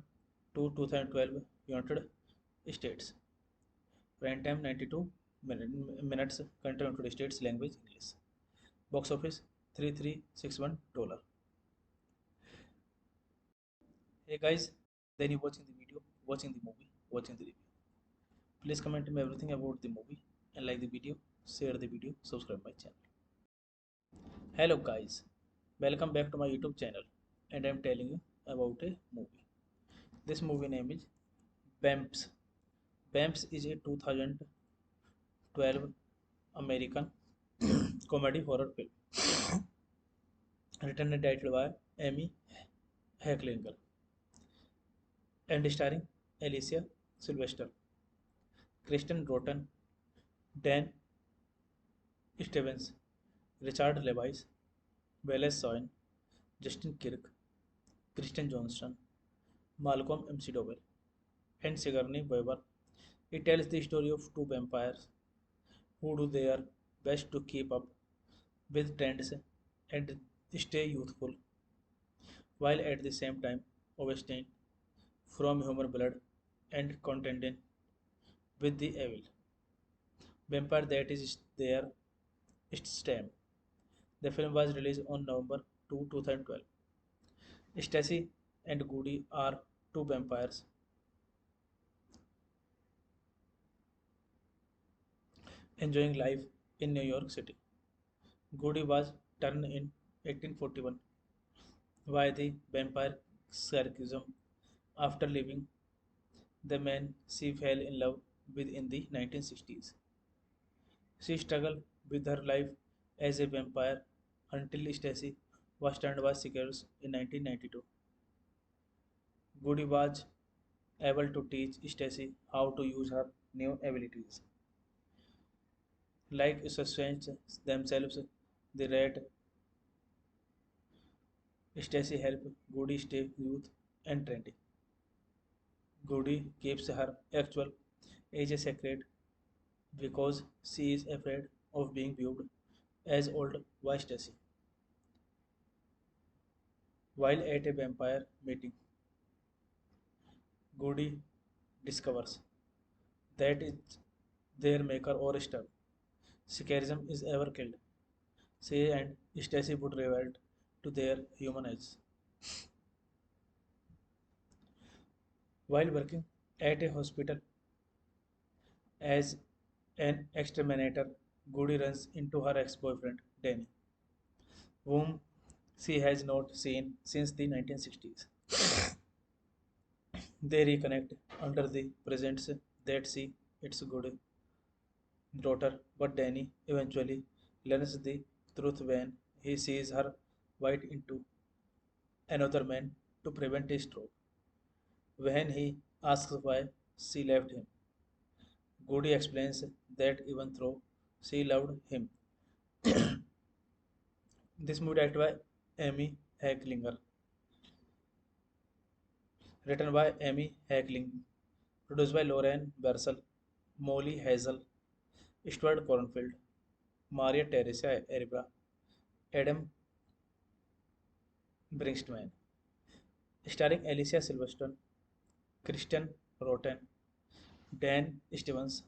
2, 2012 United States. Prime time 92 minutes. Country United States. Language English. Box office $3361. Hey guys, then you watching the video, watching the movie, watching the review. Please comment me everything about the movie and like the video, share the video, subscribe my channel. Hello guys, welcome back to my YouTube channel and I am telling you about a movie. This movie name is Bamps. Bamps is a 2012 American comedy horror film written and directed by Amy Hecklinger and starring Alicia Sylvester, Kristen Rotten, Dan Stevens, Richard Levice, Wallace Soin, Justin Kirk, Kristen Johnston, Malcolm McDowell, and Sigourney Weaver. It tells the story of two vampires who do their best to keep up with trends and stay youthful, while at the same time abstain from human blood and contending with the evil vampire that is their stem. The film was released on November 2, 2012. Stacy and Goody are two vampires enjoying life in New York City. Goody was turned in 1841 by the vampire Sarcasm after leaving the man she fell in love with in the 1960s. She struggled with her life as a vampire until Stacy was turned by secures in 1992. Goody was able to teach Stacy how to use her new abilities, like sustain themselves. The rat Stacy help Goody stay youth and trendy. Goody keeps her actual age a secret because she is afraid of being viewed as old by Stacy. While at a vampire meeting, Goody discovers that it's their maker or star. Scarism is ever killed. She and Stacy would revert to their human eyes. While working at a hospital as an exterminator, Goody runs into her ex-boyfriend Danny, whom she has not seen since the 1960s. They reconnect under the presents that she its good daughter, but Danny eventually learns the truth when he sees her bite into another man to prevent a stroke. When he asks why she left him, Goody explains that even though she loved him, this movie directed by Amy Hecklinger, written by Amy Heckling, produced by Lauren Bersel, Molly Hazel, Stuart Cornfield, Maria Teresa Erba, Adam Brinkstman, starring Alicia Silverstone, Kristen Rotten, Dan Stevens,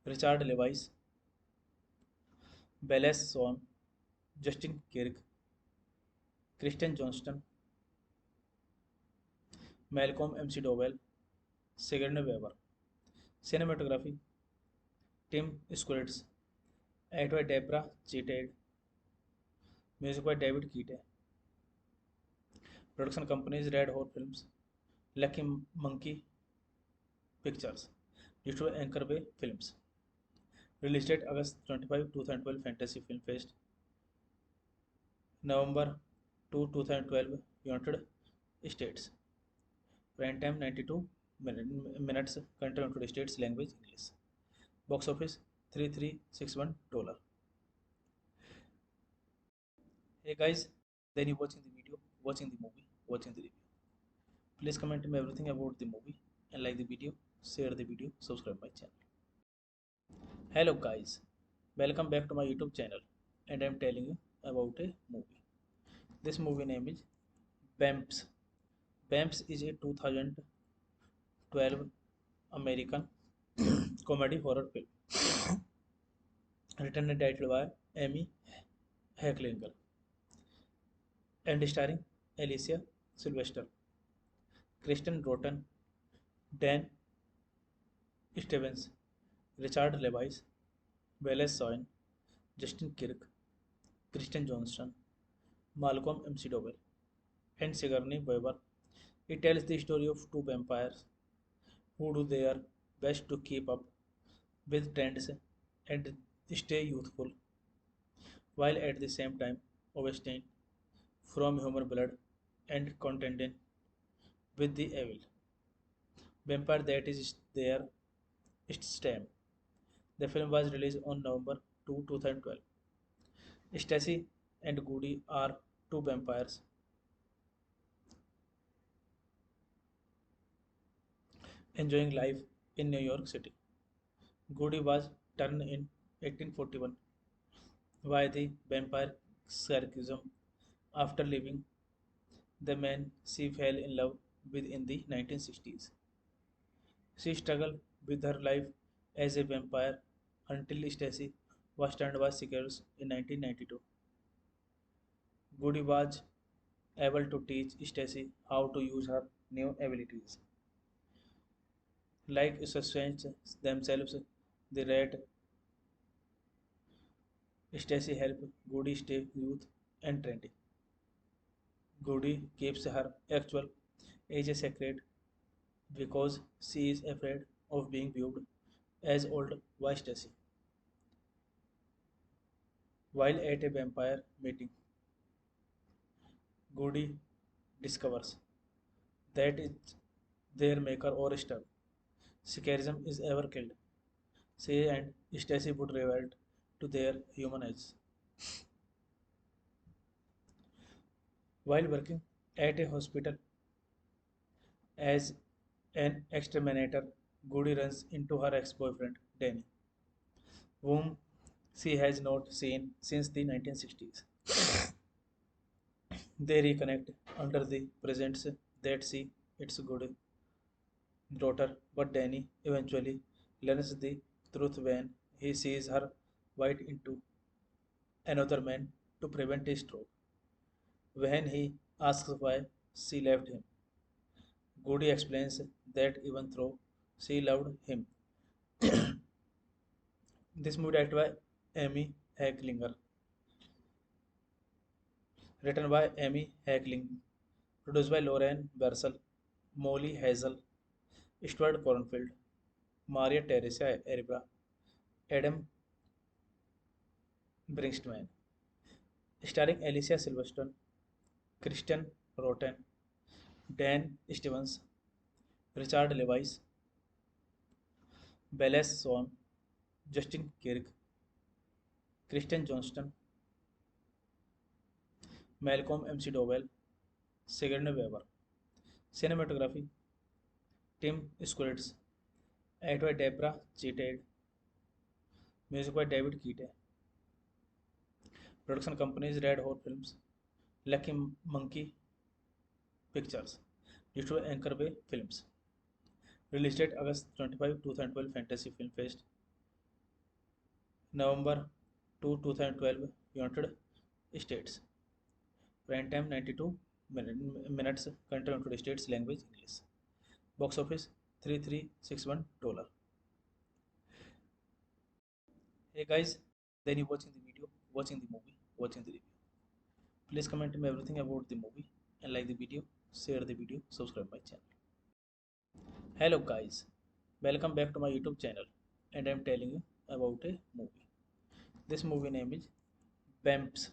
Richard Levice, Belles Swan, Justin Kirk, Kristen Johnston, Malcolm McDowell, Sigourney Weaver. Cinematography Tim Squires, Act by Deborah Cheated, Music by David Keate. Production companies Red Hot Films, Lucky Monkey Pictures, distributed Anchor Bay Films. Release date August 25, 2012 Fantasy Film Fest. November 2, 2012 United States. Prime time 92 minutes. Country United States. Language English. Box office $3361. Hey guys, then you watching the video, watching the movie, watching the review. Please comment me everything about the movie and like the video, share the video, subscribe my channel. Hello guys, welcome back to my YouTube channel and I am telling you about a movie. This movie name is Bamps. Bamps is a 2012 American comedy horror film written and directed by Amy Hecklinger and starring Alicia Sylvester, Kristen Rotten, Dan Stevens, Richard Levice, Wallace Soin, Justin Kirk, Kristen Johnston, Malcolm McDowell, and Sigourney Weaver. It tells the story of two vampires who do their best to keep up with trends and stay youthful, while at the same time abstain from human blood and contending with the evil vampire that is their stem. The film was released on November 2, 2012. Stacy and Goody are two vampires enjoying life in New York City. Goody was turned in 1841 by the vampire Sarkism after leaving the man she fell in love with in the 1960s. She struggled with her life as a vampire until Stacy was turned by seekers in 1992. Goody was able to teach Stacy how to use her new abilities, like sustain themselves. The rat Stacy help Goody stay youth and trendy. Goody keeps her actual age a secret because she is afraid of being viewed as old by Stacy. While at a vampire meeting, Goody discovers that it's their maker or star. Scarism is ever killed. Say and Stacy would revert to their human eyes. While working at a hospital as an exterminator, Goody runs into her ex-boyfriend, Danny, whom she has not seen since the 1960s. They reconnect under the presents that she its good daughter, but Danny eventually learns the truth when he sees her bite into another man to prevent a stroke. When he asks why she left him, Goody explains that even though she loved him, this movie directed by Amy Hecklinger, written by Amy Heckling, produced by Lauren Bersel, Molly Hazel, Stuart Cornfield, Maria Teresa Erba, Adam Brinkstman, starring Alicia Silverstone, Christian Roten, Dan Stevens, Richard Levice, Belles Swan, Justin Kirk, Kristen Johnston, Malcolm McDowell, Sigourney Weaver. Cinematography Tim Squires, edited by Deborah Cheated, music by David Keate. Production companies Red Hot Films, Lucky Monkey Pictures, distributed Anchor Bay Films. Release date August 25, 2012 Fantasy Film Fest. November 2, 2012 United States. Prime time 92 minutes. Country United States. Language English. Box office $3361. Hey guys, then you watching the video, watching the movie, watching the review. Please comment me everything about the movie and like the video, share the video, subscribe my channel. Hello guys, welcome back to my YouTube channel and I am telling you about a movie. This movie name is Bamps.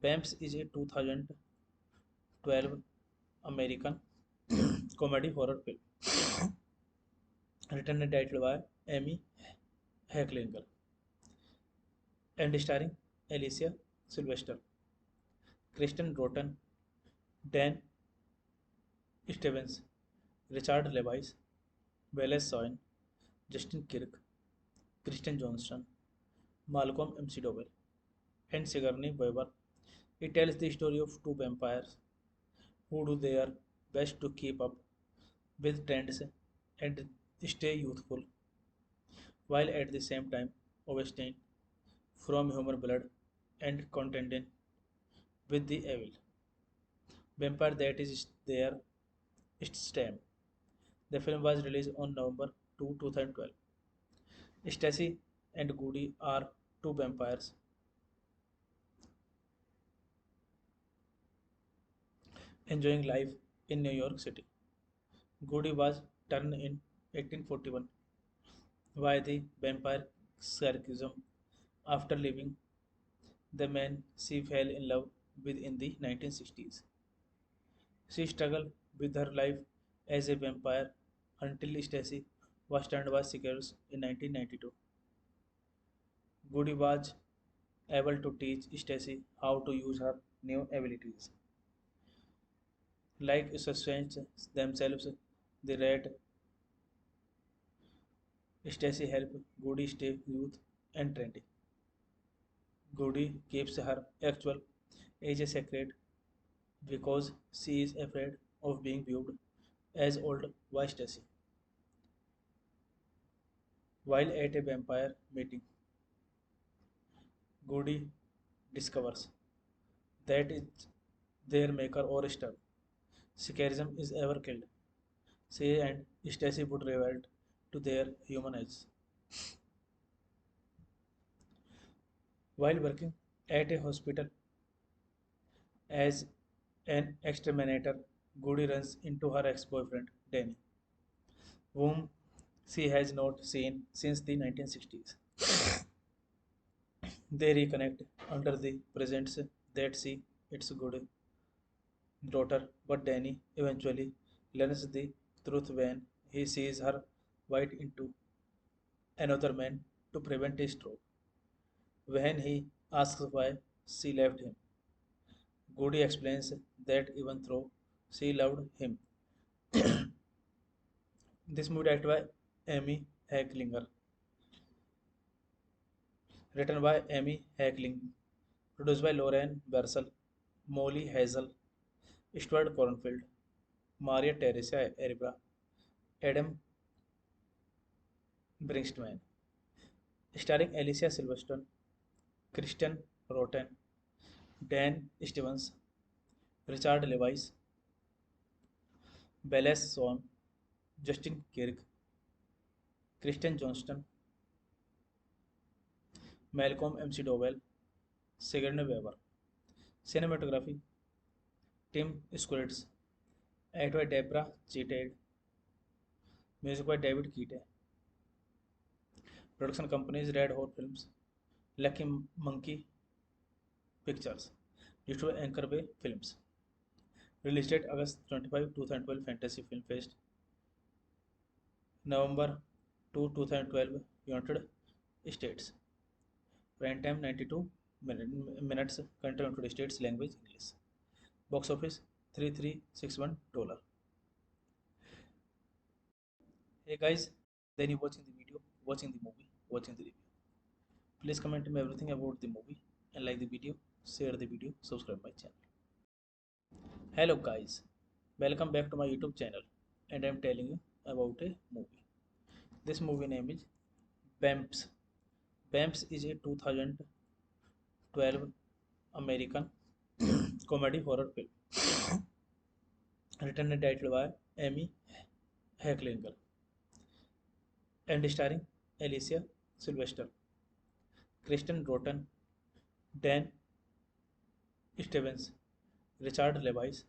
Bamps is a 2012 American comedy horror film written and directed by Amy Hecklinger and starring Alicia Sylvester, Kristen Rotten, Dan Stevens, Richard Levice, Wallace Soin, Justin Kirk, Kristen Johnston, Malcolm McDowell, and Sigourney Weaver. It tells the story of two vampires who do their best to keep up with trends and stay youthful, while at the same time abstaining from human blood and contending with the evil vampire that is their stem. The film was released on November 2, 2012. Stacy and Goody are two vampires enjoying life in New York City. Goody was turned in 1841 by the vampire Sarkism after leaving the man she fell in love with in the 1960s. She struggled with her life as a vampire until Stacy was turned by seekers in 1992. Goody was able to teach Stacy how to use her new abilities, like sustain themselves. The rat Stacy helped Goody stay youth and trendy. Goody keeps her actual age a secret because she is afraid of being viewed as old by Stacy. While at a vampire meeting, Goody discovers that it's their maker or star. Scarism is ever killed. She and Stacy would revert to their human eyes. While working at a hospital as an exterminator, Goody runs into her ex-boyfriend, Danny, whom she has not seen since the 1960s. They reconnect under the presents that she its good daughter, but Danny eventually learns the truth when he sees her bite into another man to prevent a stroke. When he asks why she left him, Goody explains that even though she loved him, this movie directed by Amy Hecklinger, written by Amy Heckling, produced by Lauren Bersel, Molly Hazel, Stuart Cornfield, Maria Teresa Erba, Adam Brinkman, starring Alicia Silverstone, Christian Roten, Dan Stevens, Richard Levice, Belle Swan, Justin Kirk, Kristen Johnston, Malcolm McDowell, Sigourney Weaver. Cinematography Tim Squires, edited by Deborah Cheated, music by David Keating. Production companies Red Hot Films, Lucky Monkey Pictures, distributed by Anchor Bay Films. Release date August 25, 2012 Fantasy Film Fest, November 2, 2012 United States. Prime time 92 minutes. Country United States. Language English. Box office $3361. Hey guys, then you watching the video, watching the movie, watching the review. Please comment me everything about the movie and like the video, share the video, subscribe my channel. Hello guys, welcome back to my YouTube channel and I am telling you about a movie. This movie name is Bamps. Bamps is a 2012 American comedy horror film written and directed by Amy Hecklinger and starring Alicia Sylvester, Kristen Rotten, Dan Stevens, Richard Levice,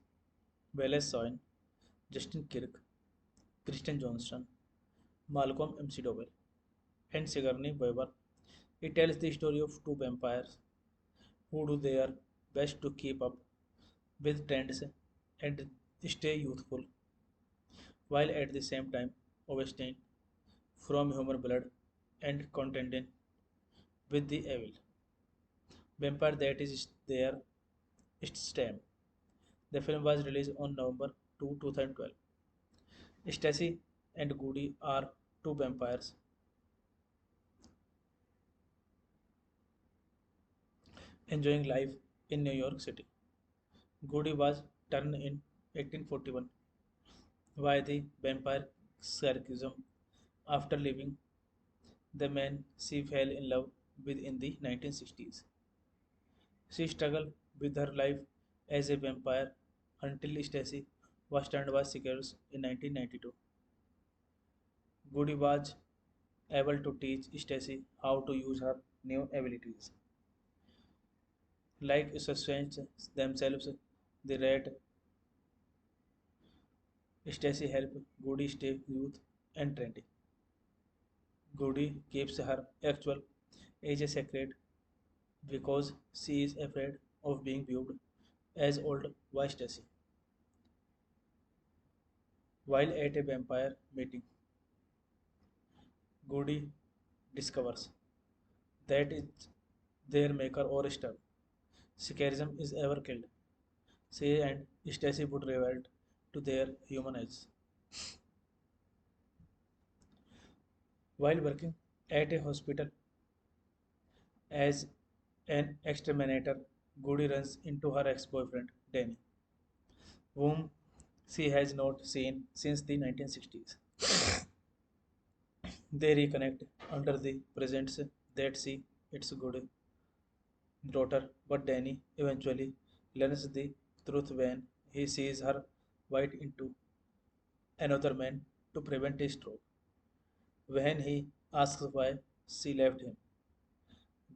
Wallace Soin, Justin Kirk, Kristen Johnston, Malcolm McDowell, and Sigourney Weaver. It tells the story of two vampires who do their best to keep up with trends and stay youthful, while at the same time abstain from human blood and contending with the evil vampire that is their stem. The film was released on November 2, 2012. Stacy and Goody are two vampires enjoying life in New York City. Goody was turned in 1841 by the vampire Sarkism after leaving the man she fell in love with in the 1960s. She struggled with her life as a vampire until Stacy was turned by seekers in 1992. Goody was able to teach Stacy how to use her new abilities, like sustain themselves. The rat Stacy helped Goody stay youth and trendy. Goody keeps her actual age a secret because she is afraid of being viewed as old by Stacy. While at a vampire meeting, Goody discovers that it's their maker or star. Scarism is ever killed. She and Stacy would revert to their human eyes. While working at a hospital as an exterminator, Goody runs into her ex-boyfriend, Danny, whom she has not seen since the 1960s. They reconnect under the presents that she, its good daughter, but Danny eventually learns the truth when he sees her bite into another man to prevent a stroke. When he asks why she left him,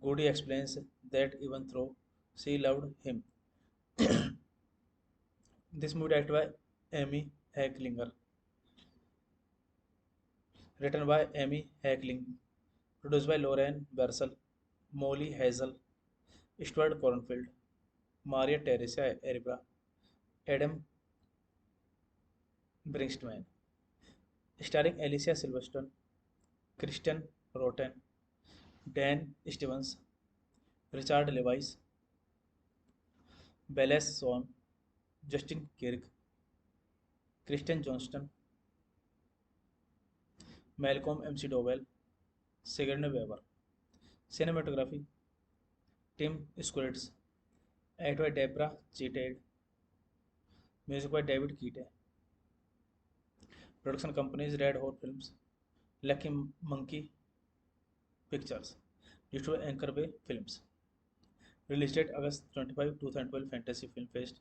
Goody explains that even though she loved him, this movie directed by Amy Hecklinger, written by Amy Heckling, produced by Lauren Bersel, Molly Hazel, Stuart Cornfield, Maria Teresa Erba, Adam Brinkman, starring Alicia Silverstone, Kristen Rotten, Dan Stevens, Richard Levice, Bella Swan, Justin Kirk, Kristen Johnston, Malcolm McDowell, Sigourney Weaver. Cinematography: Tim Skurritz, edited by Deborah Cheated, music by David Keating. Production companies: Red Hot Films, Lucky Monkey Pictures, distributed Anchor Bay Films. Release date August 25, 2012, Fantasy Film Fest.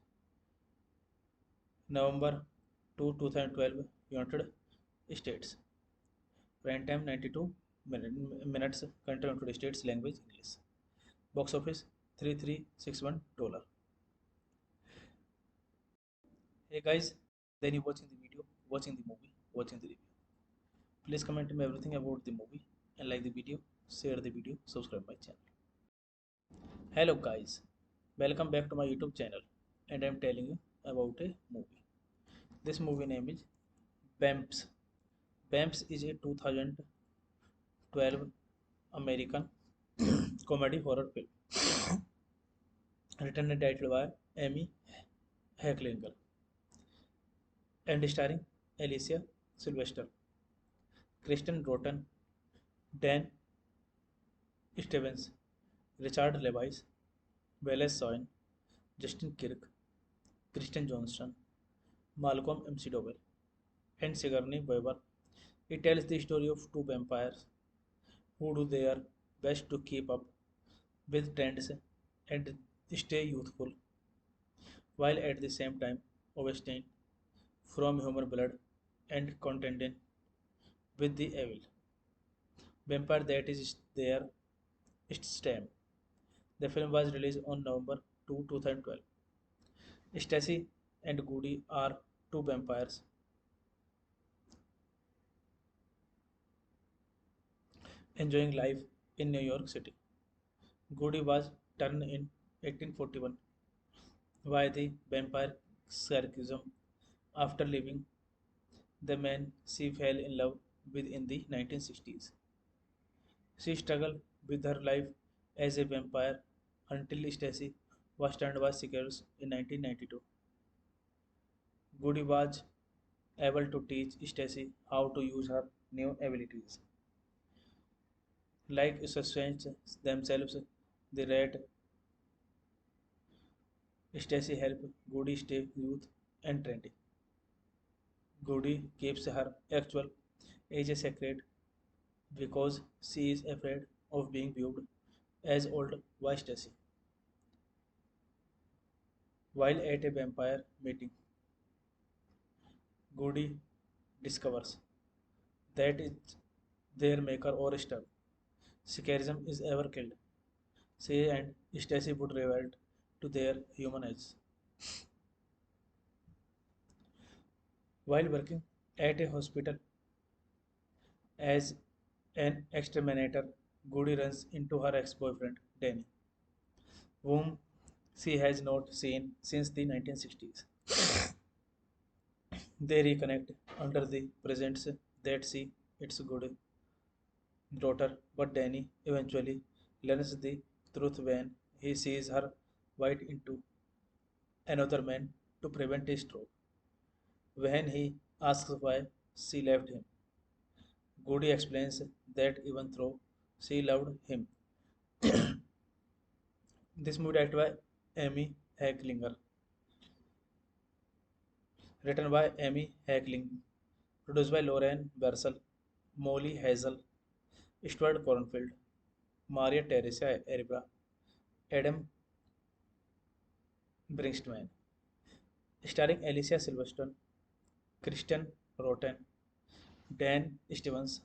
November 2, 2012, United States. Prime time 92 minutes. Country United States. Language English. Box office $3361. Hey guys, then you watching the video, watching the movie, watching the review. Please comment me everything about the movie and like the video, share the video, subscribe my channel. Hello guys, welcome back to my YouTube channel, and I am telling you about a movie. This movie name is Bamps. Bamps is a 2012 American comedy horror film written and directed by Amy Hecklinger and starring Alicia Sylvester, Kristen Rotten, Dan Stevens, Richard Levice, Wallace Soin, Justin Kirk, Kristen Johnston, Malcolm McDowell, and Sigourney Weaver. It tells the story of two vampires who do their best to keep up with trends and stay youthful, while at the same time abstain from human blood and contending with the evil vampire that is their stem. The film was released on November 2, 2012. Stacy and Goody are two vampires enjoying life in New York City. Goody was turned in 1841 by the vampire Sarcasm after leaving the man she fell in love with in the 1960s. She struggled with her life as a vampire until Stacy was turned by seekers in 1992. Goody was able to teach Stacy how to use her new abilities, like sustain themselves. The rat Stacy helped Goody stay youth and trendy. Goody keeps her actual age a secret because she is afraid of being viewed as old by Stacy. While at a vampire meeting, Goody discovers that it's their maker or star. Scarism is ever killed. She and Stacy would revert to their human eyes. While working at a hospital as an exterminator, Goody runs into her ex-boyfriend Danny, whom she has not seen since the 1960s. They reconnect under the presence that she its good daughter, but Danny eventually learns the truth when he sees her bite into another man to prevent a stroke. When he asks why she left him, Goody explains that even though she loved him, this movie directed by Amy Hecklinger, written by Amy Heckling, produced by Lauren Bersel, Molly Hazel, Stuart Cornfield, Maria Teresa Erba, Adam Brinkman, starring Alicia Silverstone, Kristen Rotten, Dan Stevens,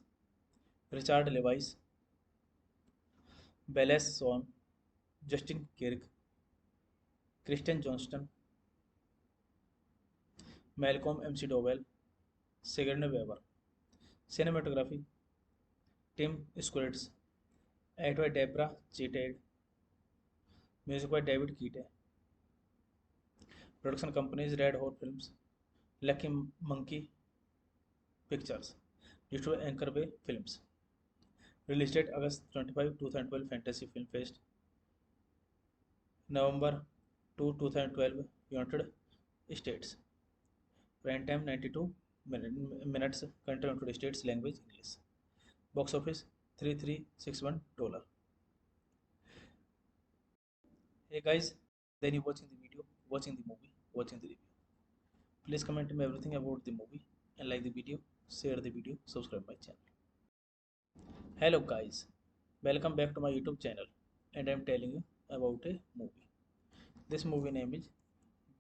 Richard Levice, Bella Swan, Justin Kirk, Kristen Johnston, Malcolm McDowell, Sigourney Weaver. Cinematography: Tim Skurritz, edited by Deborah Cheated, music by David Keating. Production companies Red Hot Films, Lucky Monkey Pictures, distributor Anchor Bay Films. Release date August 25, 2012 Fantasy Film Fest. November 2, 2012 United States. Prime time 92 minutes. Country United States. Language English. Box office $3361. Hey guys, then you watching the video, watching the movie, watching the review. Please comment me everything about the movie and like the video, share the video, subscribe my channel. Hello guys, welcome back to my YouTube channel and I am telling you about a movie. This movie name is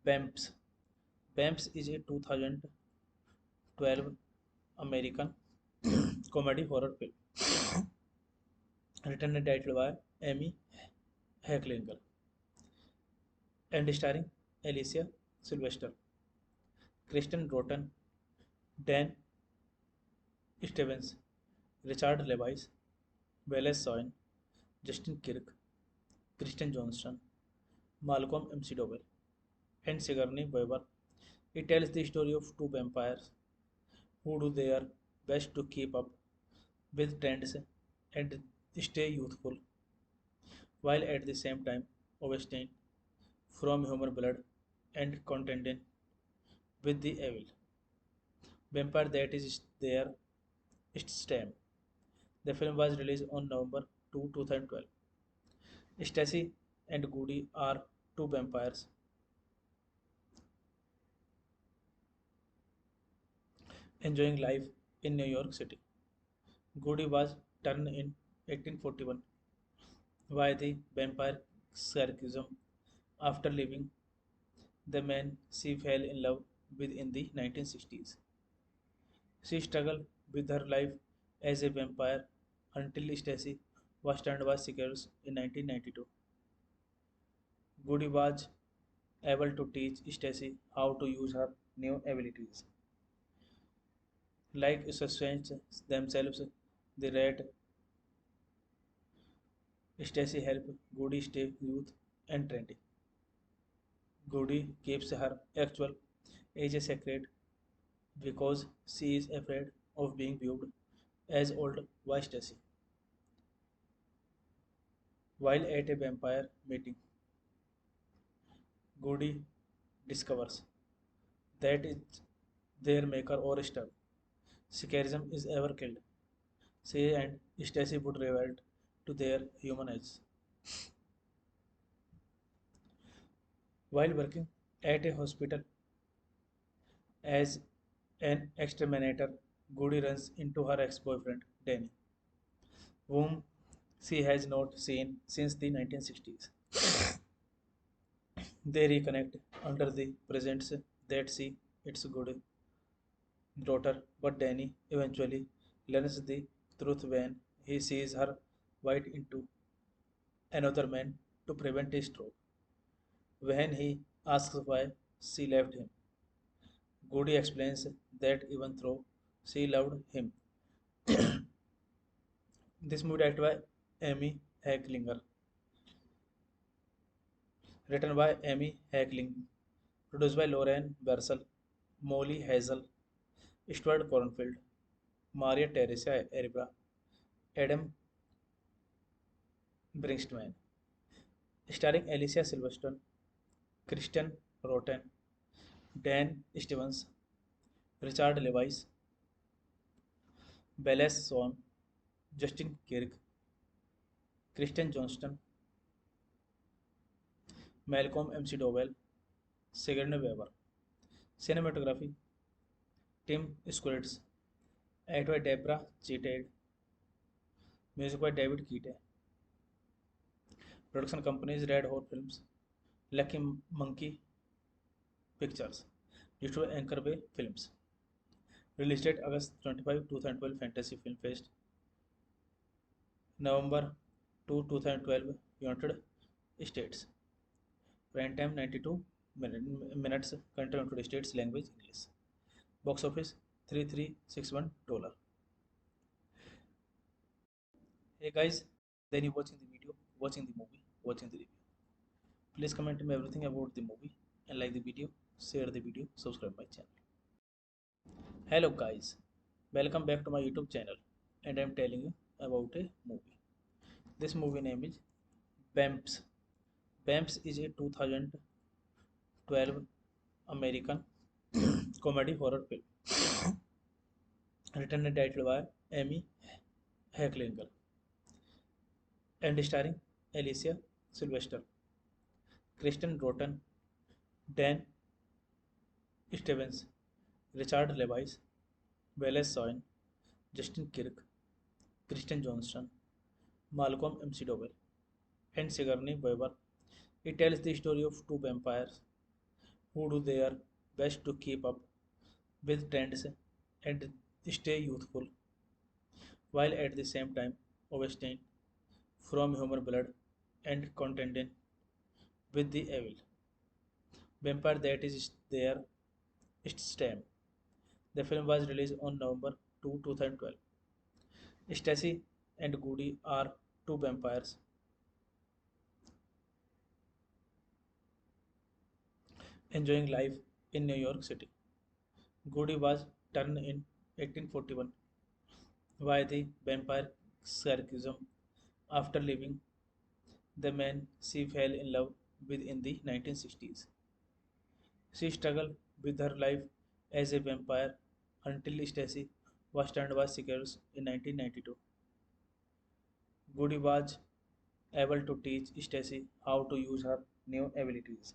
Bamps. Bamps is a 2012 American comedy horror film written and directed by Amy Hecklinger and starring Alicia Sylvester, Kristen Broughton, Dan Stevens, Richard Levice, Wallace Soin, Justin Kirk, Kristen Johnston, Malcolm McDowell, and Sigourney Weaver. It tells the story of two vampires who do their best to keep up with trends and stay youthful, while at the same time abstaining from human blood and contending with the evil vampire that is their stem. The film was released on November 2, 2012. Stacy and Goody are two vampires enjoying life in New York City. Goody was turned in 1841 by the vampire Sarcasm after leaving the man she fell in love with in the 1960s. She struggled with her life as a vampire until Stacy was turned by seekers in 1992. Goody was able to teach Stacy how to use her new abilities, like sustain themselves. The rat Stacy helped Goody stay youth and trendy. Goody keeps her actual age a secret because she is afraid of being viewed as old by Stacy. While at a vampire meeting, Goody discovers that it's their maker or star. Scarism is ever killed. She and Stacy would revert to their human eyes. While working at a hospital as an exterminator, Goody runs into her ex-boyfriend Danny, whom she has not seen since the 1960s. They reconnect under the presence that she its good daughter, but Danny eventually learns the truth when he sees her bite into another man to prevent a stroke. When he asks why she left him, Goody explains that even though she loved him, this movie directed by Amy Hecklinger, written by Amy Heckling, produced by Lauren Bersel, Molly Hazel, Stuart Cornfield, Maria Teresa Erba, Adam Brinkstman, starring Alicia Silverstone, Kristen Roten, Dan Stevens, Richard Levice, Belles Swan, Justin Kirk, Kristen Johnston, Malcolm McDowell, Sigourney Weaver. Cinematography Tim Squires, Act by Deborah Cheated, Music by David Keate. Production companies Red Hot Films, Lucky Monkey Pictures, distributor Anchor Bay Films. Release date August 25, 2012 Fantasy Film Fest. November 2, 2012 United States. Prime time 92 minutes. Country United States. Language English. Box office $3361. Hey guys, then you watching the video, watching the movie, watching the review. Please comment me everything about the movie and like the video, share the video, subscribe my channel. Hello guys, welcome back to my YouTube channel, and I'm telling you about a movie. This movie name is Bamps. Bamps is a 2012 American comedy horror film written and directed by Amy Hecklinger and starring Alicia Sylvester, Kristen Broughton, Dan Stevens, Richard Levice, Wallace Soin, Justin Kirk, Kristen Johnston, Malcolm McDowell, and Sigourney Weaver. It tells the story of two vampires who do their best to keep up with trends and stay youthful, while at the same time abstaining from human blood and contending with the evil vampire that is their stem. The film was released on November 2, 2012. Stacy and Goody are two vampires enjoying life in New York City. Goody was turned in 1841 by the vampire Sarcasm after leaving the man she fell in love with in the 1960s. She struggled with her life as a vampire until Stacy was turned by seekers in 1992. Goody was able to teach Stacy how to use her new abilities,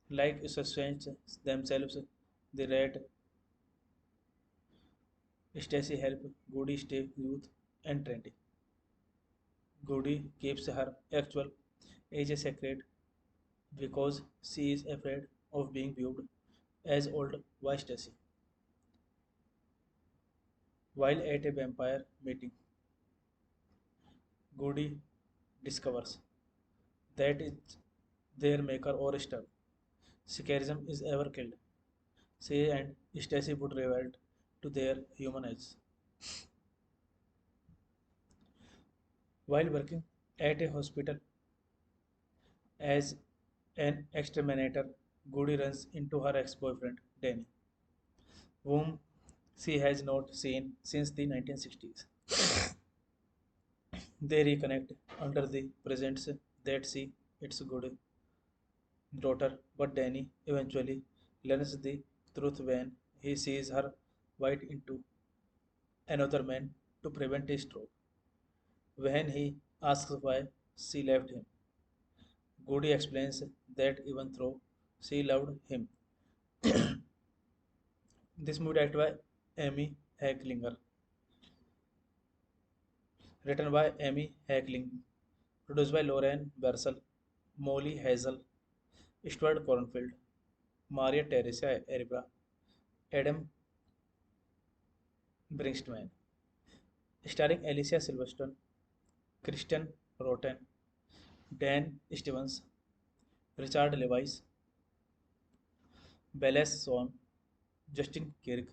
like sustain themselves. The rat Stacy helped Goody stay youth and trendy. Goody keeps her actual age a secret because she is afraid of being viewed as old by Stacy. While at a vampire meeting, Goody discovers that it's their maker or star. Scarism is ever killed. She and Stacy would revert to their human eyes. While working at a hospital as an exterminator, Goody runs into her ex-boyfriend Danny, whom she has not seen since the 1960s. They reconnect under the presence that she its good daughter, but Danny eventually learns the truth when he sees her bite into another man to prevent a stroke. When he asks why she left him, Goody explains that even though she loved him, this movie directed by Amy Hecklinger, written by Amy Heckling, produced by Lauren Bersel, Molly Hazel, Stuart Cornfield, Maria Teresa Erba, Adam Brinkstman, starring Alicia Silverstone, Kristen Roten, Dan Stevens, Richard Levice, Belles Swan, Justin Kirk,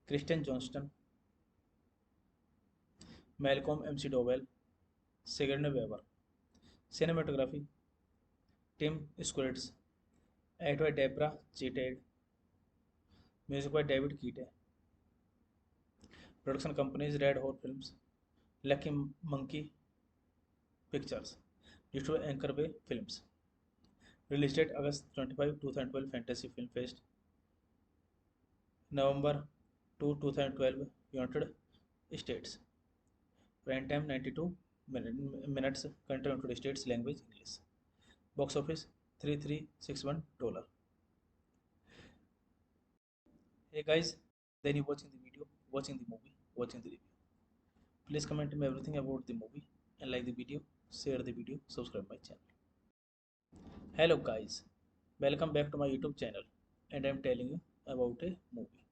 Kristen Johnston, Malcolm McDowell, Sigourney Weaver. Cinematography Tim Squires, Act by Deborah Cheated, Music by David Keate. Production companies Red Hot Films, Lucky Monkey Pictures, distributed Anchor Bay Films. Release date August 25, 2012 Fantasy Film Fest. November 2, 2012 United States. Prime time 92 minutes. Country United States. Language English. Box office $3361. Hey guys, then you watching the video, watching the movie, watching the review. Please comment me everything about the movie and like the video, share the video, subscribe my channel. Hello guys, welcome back to my YouTube channel, and I'm telling you about a movie.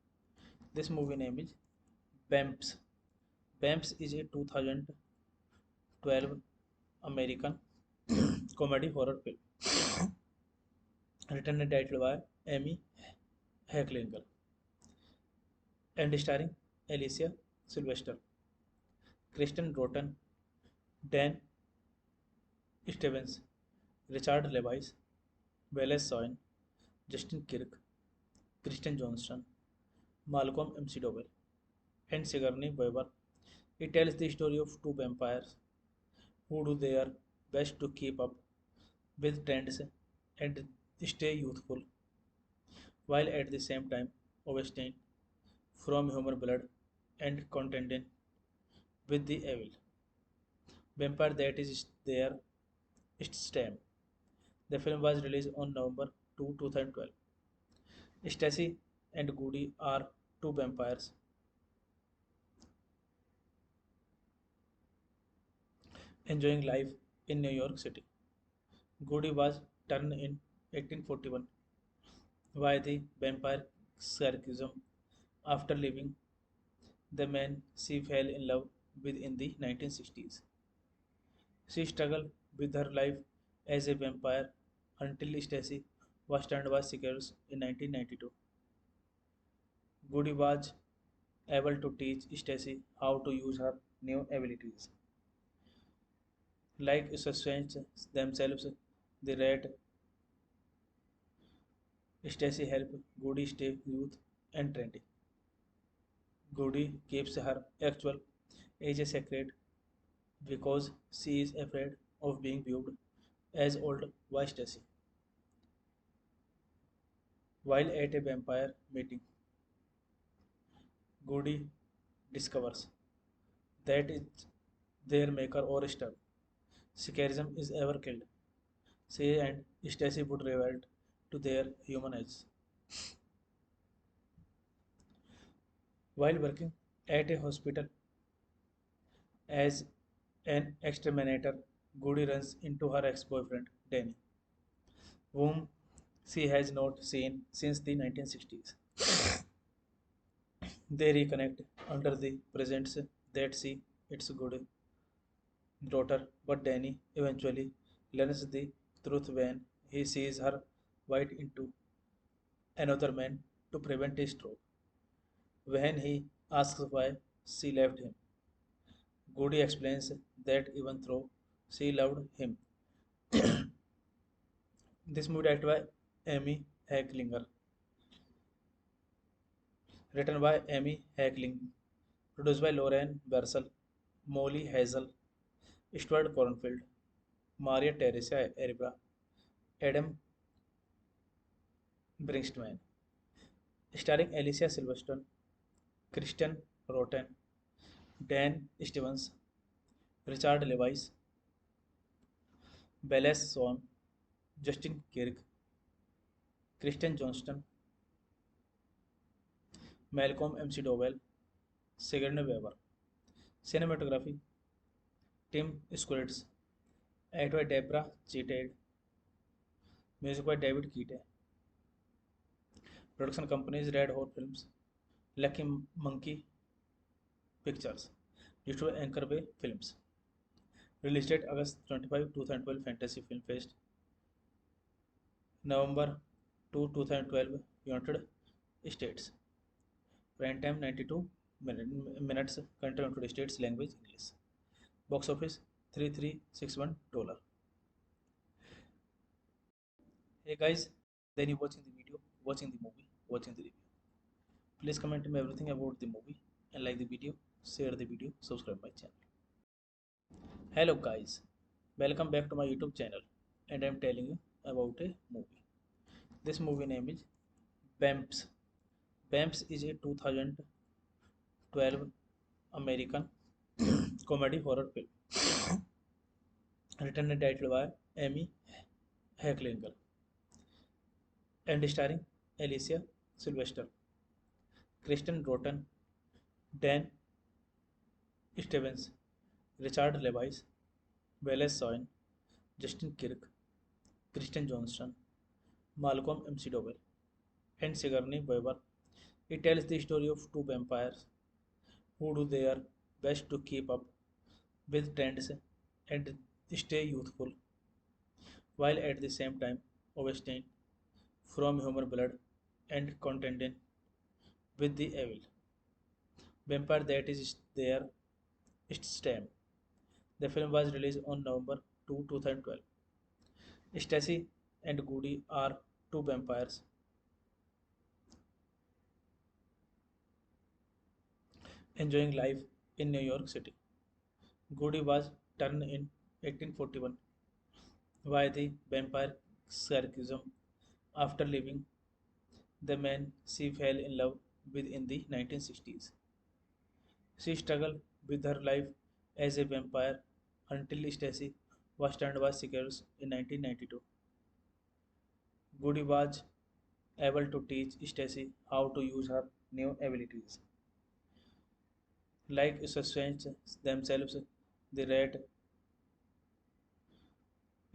This movie name is Bamps. Bamps is a 2012 American comedy horror film written and directed by Amy Hecklinger and starring Alicia Sylvester, Kristen Broughton, Dan Stevens, Richard Levice, Wallace Soin, Justin Kirk, Kristen Johnston, Malcolm McDowell, and Sigourney Weaver. It tells the story of two vampires who do their best to keep up with trends and stay youthful, while at the same time abstaining from human blood and contending with the evil vampire that is their stem. The film was released on November 2, 2012. Stacy and Goody are two vampires enjoying life in New York City. Goody was turned in 1841 by the vampire Sarkism after leaving the man she fell in love with in the 1960s. She struggled with her life as a vampire until Stacy was turned by seekers in 1992. Goody was able to teach Stacy how to use her new abilities, like sustain themselves. The rat Stacy helped Goody stay youth and trendy. Goody keeps her actual age a secret because she is afraid of being viewed as old by Stacy. While at a vampire meeting, Goody discovers that it's their maker or star. Scarism is ever killed. She and Stacy would revert to their human eyes. While working at a hospital as an exterminator, Goody runs into her ex-boyfriend, Danny, whom she has not seen since the 1960s. They reconnect under the presents that she its good daughter, but Danny eventually learns the truth when he sees her bite into another man to prevent a stroke. When he asks why she left him, Goody explains that even though she loved him, this movie directed by Amy Hecklinger, written by Amy Heckling, produced by Lauren Bersel, Molly Hazel, Stuart Cornfield, Maria Teresa Eribra, Adam Brinkstman, starring Alicia Silverstone, Kristen Roten, Dan Stevens, Richard Levice, Belles Swan, Justin Kirk, Kristen Johnston, Malcolm McDowell, Sigourney Weaver. Cinematography Tim Squires, edited by Deborah Cheated, music by David Keating. Production companies Red Hot Films, Lucky Monkey Pictures, distributed by Anchor Bay Films. Release date August 25, 2012 Fantasy Film Fest. November 2, 2012 United States. Prime time 92 minutes. Country United States. Language English. Box office $3361. Hey guys, then you watching the video, watching the movie, watching the review. Please comment me everything about the movie and like the video, share the video, subscribe my channel. Hello guys, welcome back to my YouTube channel and I am telling you about a movie. This movie name is Bamps. Bamps is a 2012 American comedy horror film written and directed by Amy Hecklinger and starring Alicia Sylvester, Kristen Rotten, Dan Stevens, Richard Levice, Wallace Soin, Justin Kirk, Kristen Johnston, Malcolm McDowell, and Sigourney Weaver. It tells the story of two vampires who do their best to keep up with trends and stay youthful, while at the same time abstaining from human blood and contending with the evil vampire that is their stem. The film was released on November 2, 2012. Stacy and Goody are two vampires enjoying life in New York City. Goody was turned in 1841 by the vampire Sarkism after leaving the man she fell in love with in the 1960s. She struggled with her life as a vampire until Stacy was turned by seekers in 1992. Goody was able to teach Stacy how to use her new abilities, like sustain themselves. The rat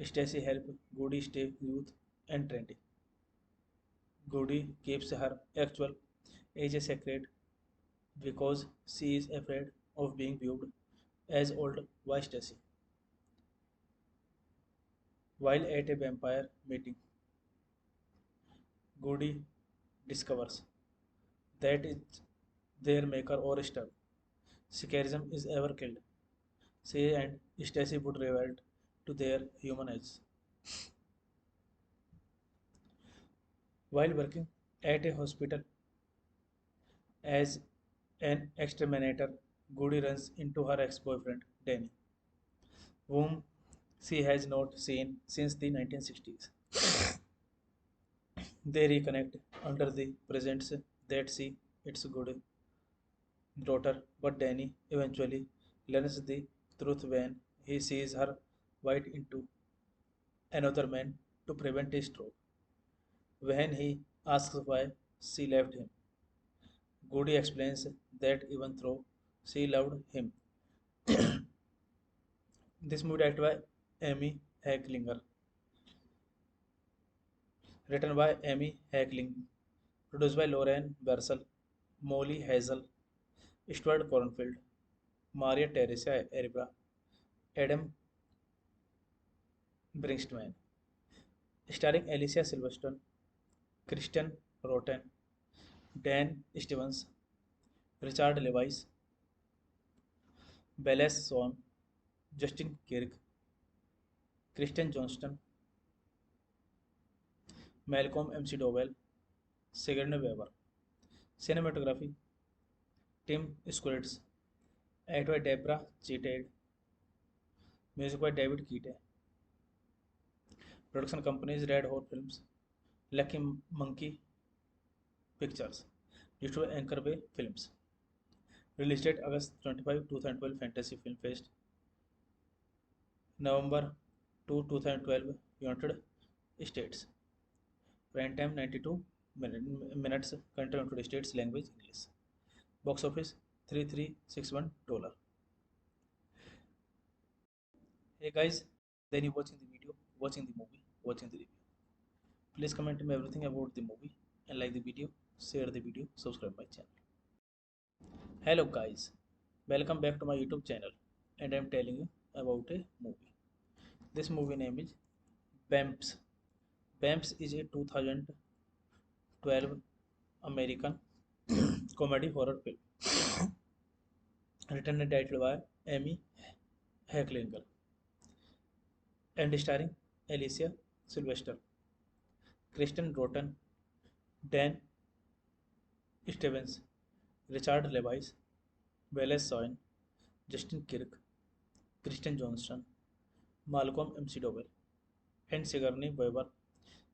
Stacy helped Goody stay youth and trendy. Goody keeps her actual age a secret because she is afraid of being viewed as old by Stacy. While at a vampire meeting, Goody discovers that is their maker or star. Scarism is ever killed. She and Stacy would revert to their human eyes. While working at a hospital as an exterminator, Goody runs into her ex-boyfriend Danny, whom she has not seen since the 1960s. They reconnect under the presents that she its good daughter, but Danny eventually learns the truth when he sees her bite into another man to prevent a stroke. When he asks why she left him, Goody explains that even though she loved him, this movie directed by Amy Hecklinger, written by Amy Heckling, produced by Lauren Bersel, Molly Hazel, Stuart Cornfield, Maria Teresa Erba, Adam Brinkstman, starring Alicia Silverstone, Kristen Roten, Dan Stevens, Richard Levice, Belles Swan, Justin Kirk, Kristen Johnston, Malcolm McDowell, Sigourney Weaver. Cinematography Tim Squires, edited by Deborah Cheated, music by David Keating. Production companies Red Hot Films, Lucky Monkey Pictures, distributed by Anchor Bay Films. Release date August 25, 2012 Fantasy Film Fest, November 2, 2012 United States. Prime time 92 minutes, country United States, language English. Box office $3361. Hey guys, then you watching the video, watching the movie, watching the review. Please comment me everything about the movie and like the video, share the video, subscribe my channel. Hello guys, welcome back to my YouTube channel and I am telling you about a movie. This movie name is Bamps. Bamps is a 2012 American comedy horror film written and directed by Amy Hecklinger and starring Alicia Sylvester, Kristen Rotten, Dan Stevens, Richard Levice, Wallace Soin, Justin Kirk, Kristen Johnston, Malcolm McDowell, and Sigourney Weaver.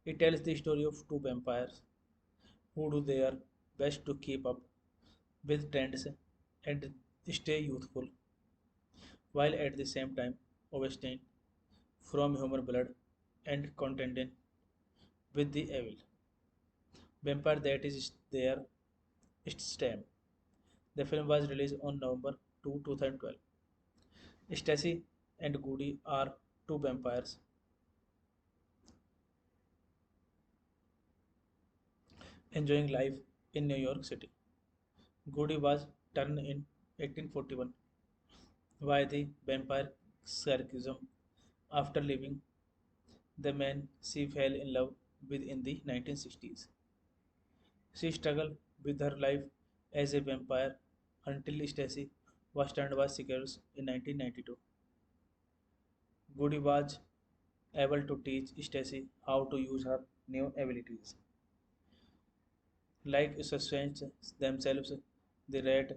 It tells the story of two vampires who do their best to keep up with trends and stay youthful, while at the same time abstain from human blood and contending with the evil vampire that is their stem. The film was released on November 2, 2012. Stacy and Goody are two vampires enjoying life in New York City. Goody was turned in 1841 by the vampire Sarkism after leaving the man she fell in love with in the 1960s. She struggled with her life as a vampire until Stacy was turned by seekers in 1992. Goody was able to teach Stacy how to use her new abilities. Like suspense themselves, the rat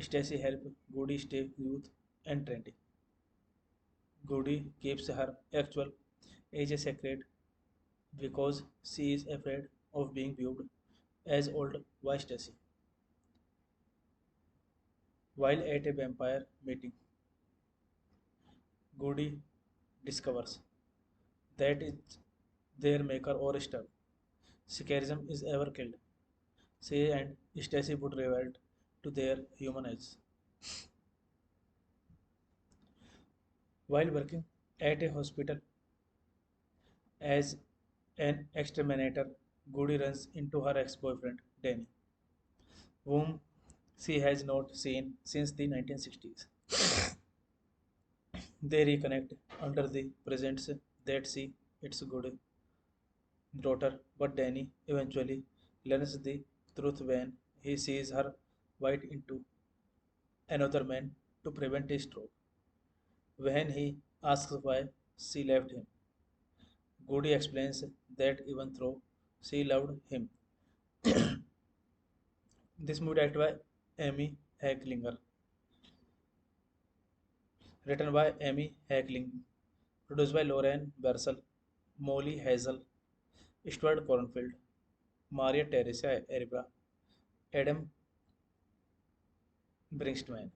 Stacy help Goody stay youth and trendy. Goody keeps her actual age a secret because she is afraid of being viewed as old by Stacy. While at a vampire meeting, Goody discovers that it's their maker or star. Scarism is ever killed. She and Stacy would revert to their human eyes. While working at a hospital as an exterminator, Goody runs into her ex-boyfriend Danny, whom she has not seen since the 1960s. They reconnect under the presents that she its good daughter, but Danny eventually learns the truth when he sees her bite into another man to prevent a stroke. When he asks why she left him, Goody explains that even though she loved him, this movie directed by Amy Hecklinger, written by Amy Heckling, produced by Lauren Bersel, Molly Hazel, Stuart Cornfield, Maria Teresa Erba, Adam Brinkstman,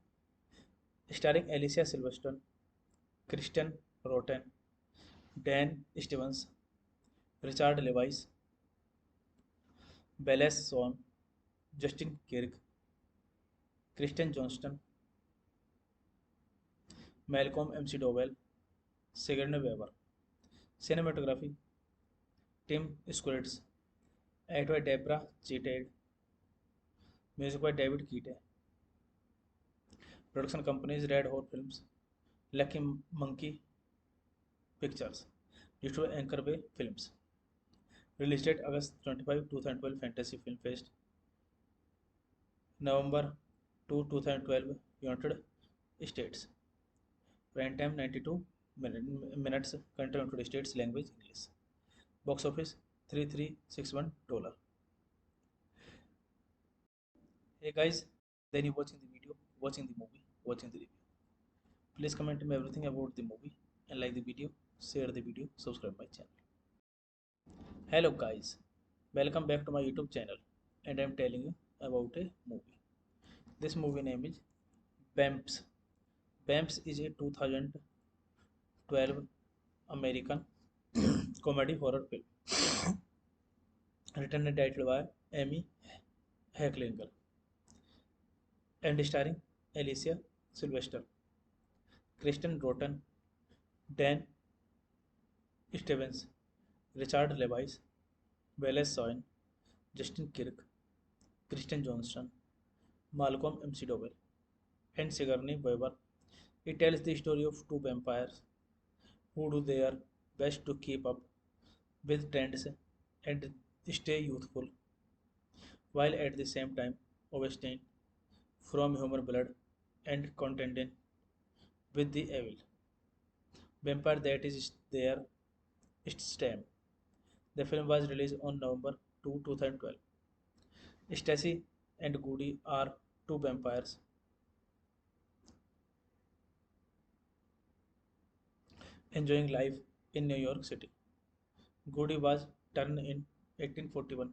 starring Alicia Silverstone, Kristen Rotten, Dan Stevens, Richard Levice, Belles Swan, Justin Kirk, Kristen Johnston, Malcolm McDowell, Sigourney Weaver. Cinematography Tim Squires, edited by Deborah Cheated, music by David Keating. Production companies Red Hot Films, Lucky Monkey Pictures, distributed Anchor Bay Films. Release date August 25, 2012 Fantasy Film Fest. November 2, 2012 United States. Prime time 92 minutes. Country United States. Language English. Box office $3361. Hey guys, then you watching the video, watching the movie, watching the review. Please comment me everything about the movie and like the video, share the video, subscribe my channel. Hello guys, welcome back to my YouTube channel and I am telling you about a movie. This movie name is Bamps. Bamps is a 2012 American comedy horror film written and directed by Amy Hecklinger and starring Alicia Sylvester, Kristen Rotten, Dan Stevens, Richard Levice, Wallace Soin, Justin Kirk, Kristen Johnston, Malcolm McDowell, and Sigourney Weaver. It tells the story of two vampires who do their best to keep up with trends and stay youthful, while at the same time abstain from human blood and contending with the evil vampire that is their stem. The film was released on November 2, 2012. Stacy and Goody are two vampires enjoying life in New York City. Goody was turned in 1841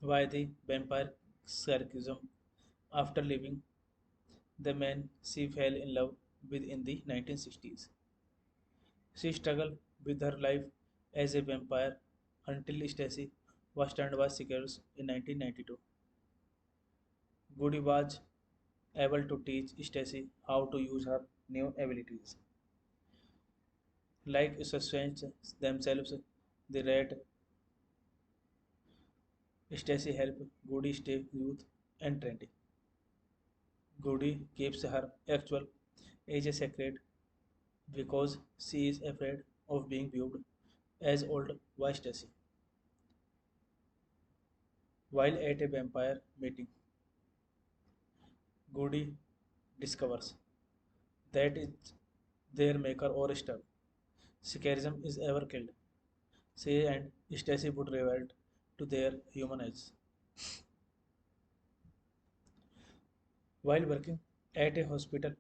by the vampire Sarcasm after leaving the man she fell in love with in the 1960s. She struggled with her life as a vampire until Stacy was turned by seekers in 1992. Goody was able to teach Stacy how to use her new abilities. Like suspense themselves, the rat Stacy help Goody stay youth and trendy. Goody keeps her actual age a secret because she is afraid of being viewed as old by Stacy. While at a vampire meeting, Goody discovers that it's their maker or star. Scarism is ever killed. Say and Stacy would revert to their human eyes. While working at a hospital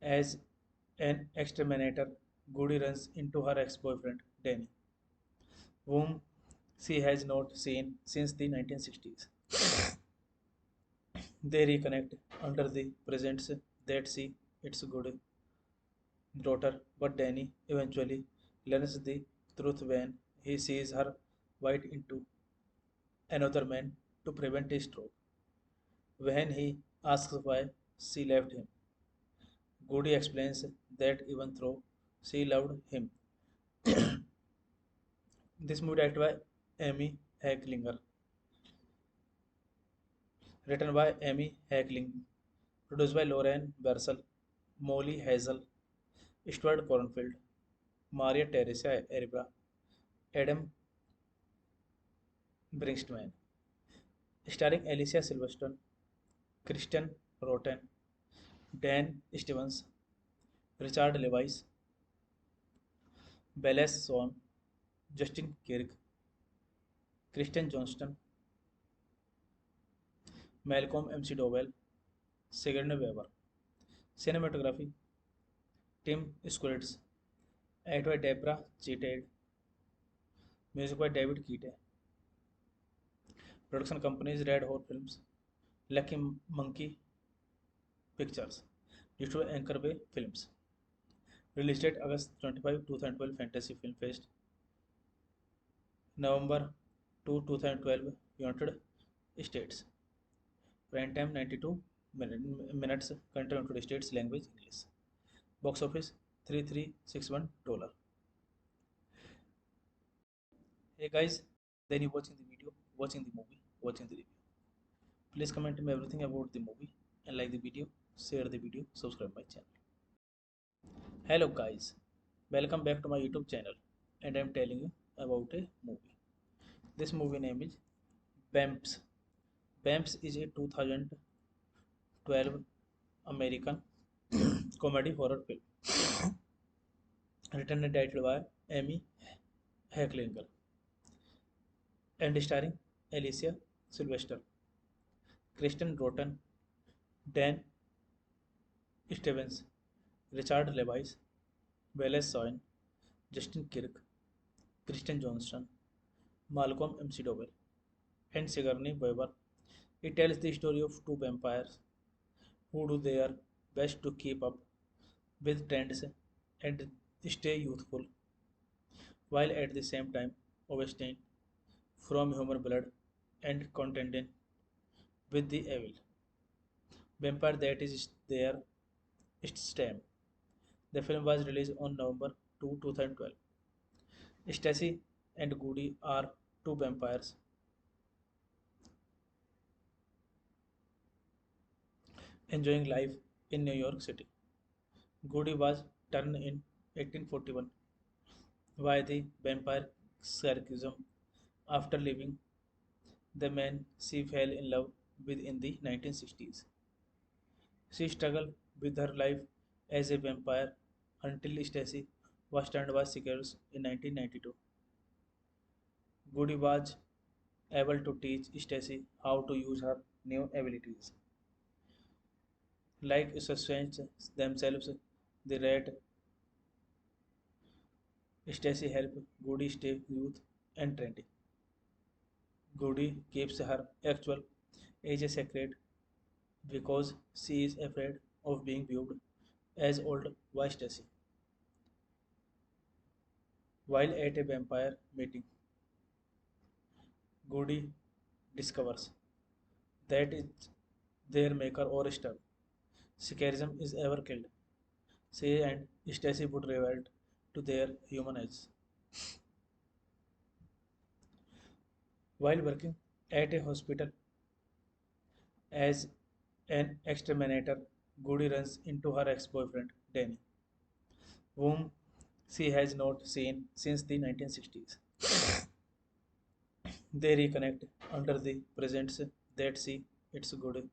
as an exterminator, Goody runs into her ex-boyfriend, Danny, whom she has not seen since the 1960s. They reconnect under the presents that she its good daughter, but Danny eventually learns the truth when he sees her bite into another man to prevent a stroke. When he asks why she left him, Goody explains that even though she loved him, this movie directed by Amy Hecklinger, written by Amy Heckling, produced by Lauren Bersel, Molly Hazel, Stuart Cornfield, Maria Teresa Erba, Adam Brinkstman, starring Alicia Silverstone, Kristen Rotten, Dan Stevens, Richard Levice, Belles Swan, Justin Kirk, Kristen Johnston, Malcolm McDowell, Sigourney Weaver. Cinematography Tim Squires, Act by Deborah Cheated, Music by David Keate. Production companies Red Hot Films, Lucky Monkey Pictures, distributed Anchor Bay Films. Release date August 25, 2012 Fantasy Film Fest. November 2, 2012 United States. Prime time 92 minutes. Country United States. Language English. Box office $3361. Hey guys, then you watching the video, watching the movie, watching the review. Please comment me everything about the movie and like the video, share the video, subscribe my channel. Hello guys, welcome back to my YouTube channel and I am telling you about a movie. This movie name is Bamps. Bamps is a 2012 American comedy horror film written and directed by Amy Hecklinger and starring Alicia Sylvester, Kristen Rotten, Dan Stevens, Richard Levice, Wallace Soin, Justin Kirk, Kristen Johnston, Malcolm McDowell, and Sigourney Weaver. It tells the story of two vampires who do their best to keep up with trends and stay youthful, while at the same time abstain from human blood and contending with the evil vampire that is their stem. The film was released on November 2, 2012. Stacy and Goody are two vampires enjoying life in New York City. Goody was turned in 1841 by the vampire Sarcasm after leaving the man she fell in love with in the 1960s. She struggled with her life as a vampire until Stacy was turned by Seekers in 1992. Goody was able to teach Stacy how to use her new abilities, like sustain themselves. The rat Stacy helped Goody stay youth and trendy. Goody keeps her actual age a secret because she is afraid of being viewed as old by Stacy. While at a vampire meeting, Goody discovers that it's their maker or star. Scarism is ever killed. She and Stacy would revert to their human eyes. While working at a hospital as an exterminator, Goody runs into her ex-boyfriend, Danny, whom she has not seen since the 1960s. They reconnect under the presents that she its good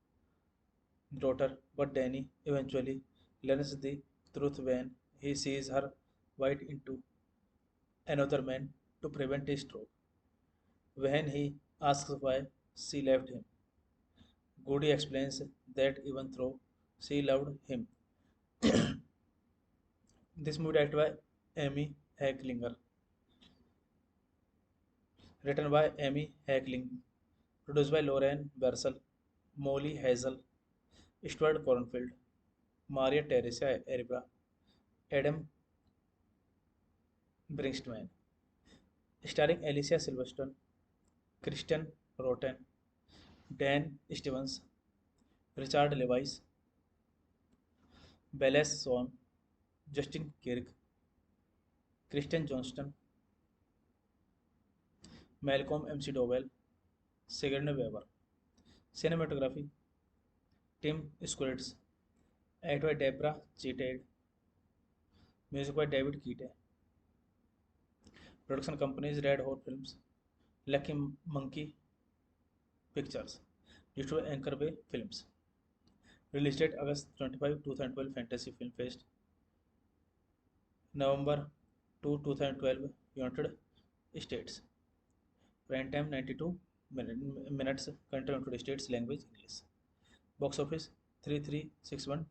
daughter, but Danny eventually learns the truth when he sees her bite into another man to prevent a stroke. When he asks why she left him, Goody explains that even though she loved him, this movie directed by Amy Hecklinger, written by Amy Heckling, produced by Lauren Bersel, Molly Hazel, Stuart Cornfield, Maria Teresa Erba, Adam Brinkstman, starring Alicia Silverstone, Kristen Roten, Dan Stevens, Richard Levice, Belles Swan, Justin Kirk, Kristen Johnston, Malcolm McDowell, Sigourney Weaver. Cinematography Tim Squires, edited by Deborah Cheated, music by David Keating. Production companies Red Hot Films, Lucky Monkey Pictures, distributed Anchor Bay Films. Release date August 25, 2012 Fantasy Film Fest. November 2, 2012 United States. Prime time 92 minutes. Country United States. Language English. Box office $3361.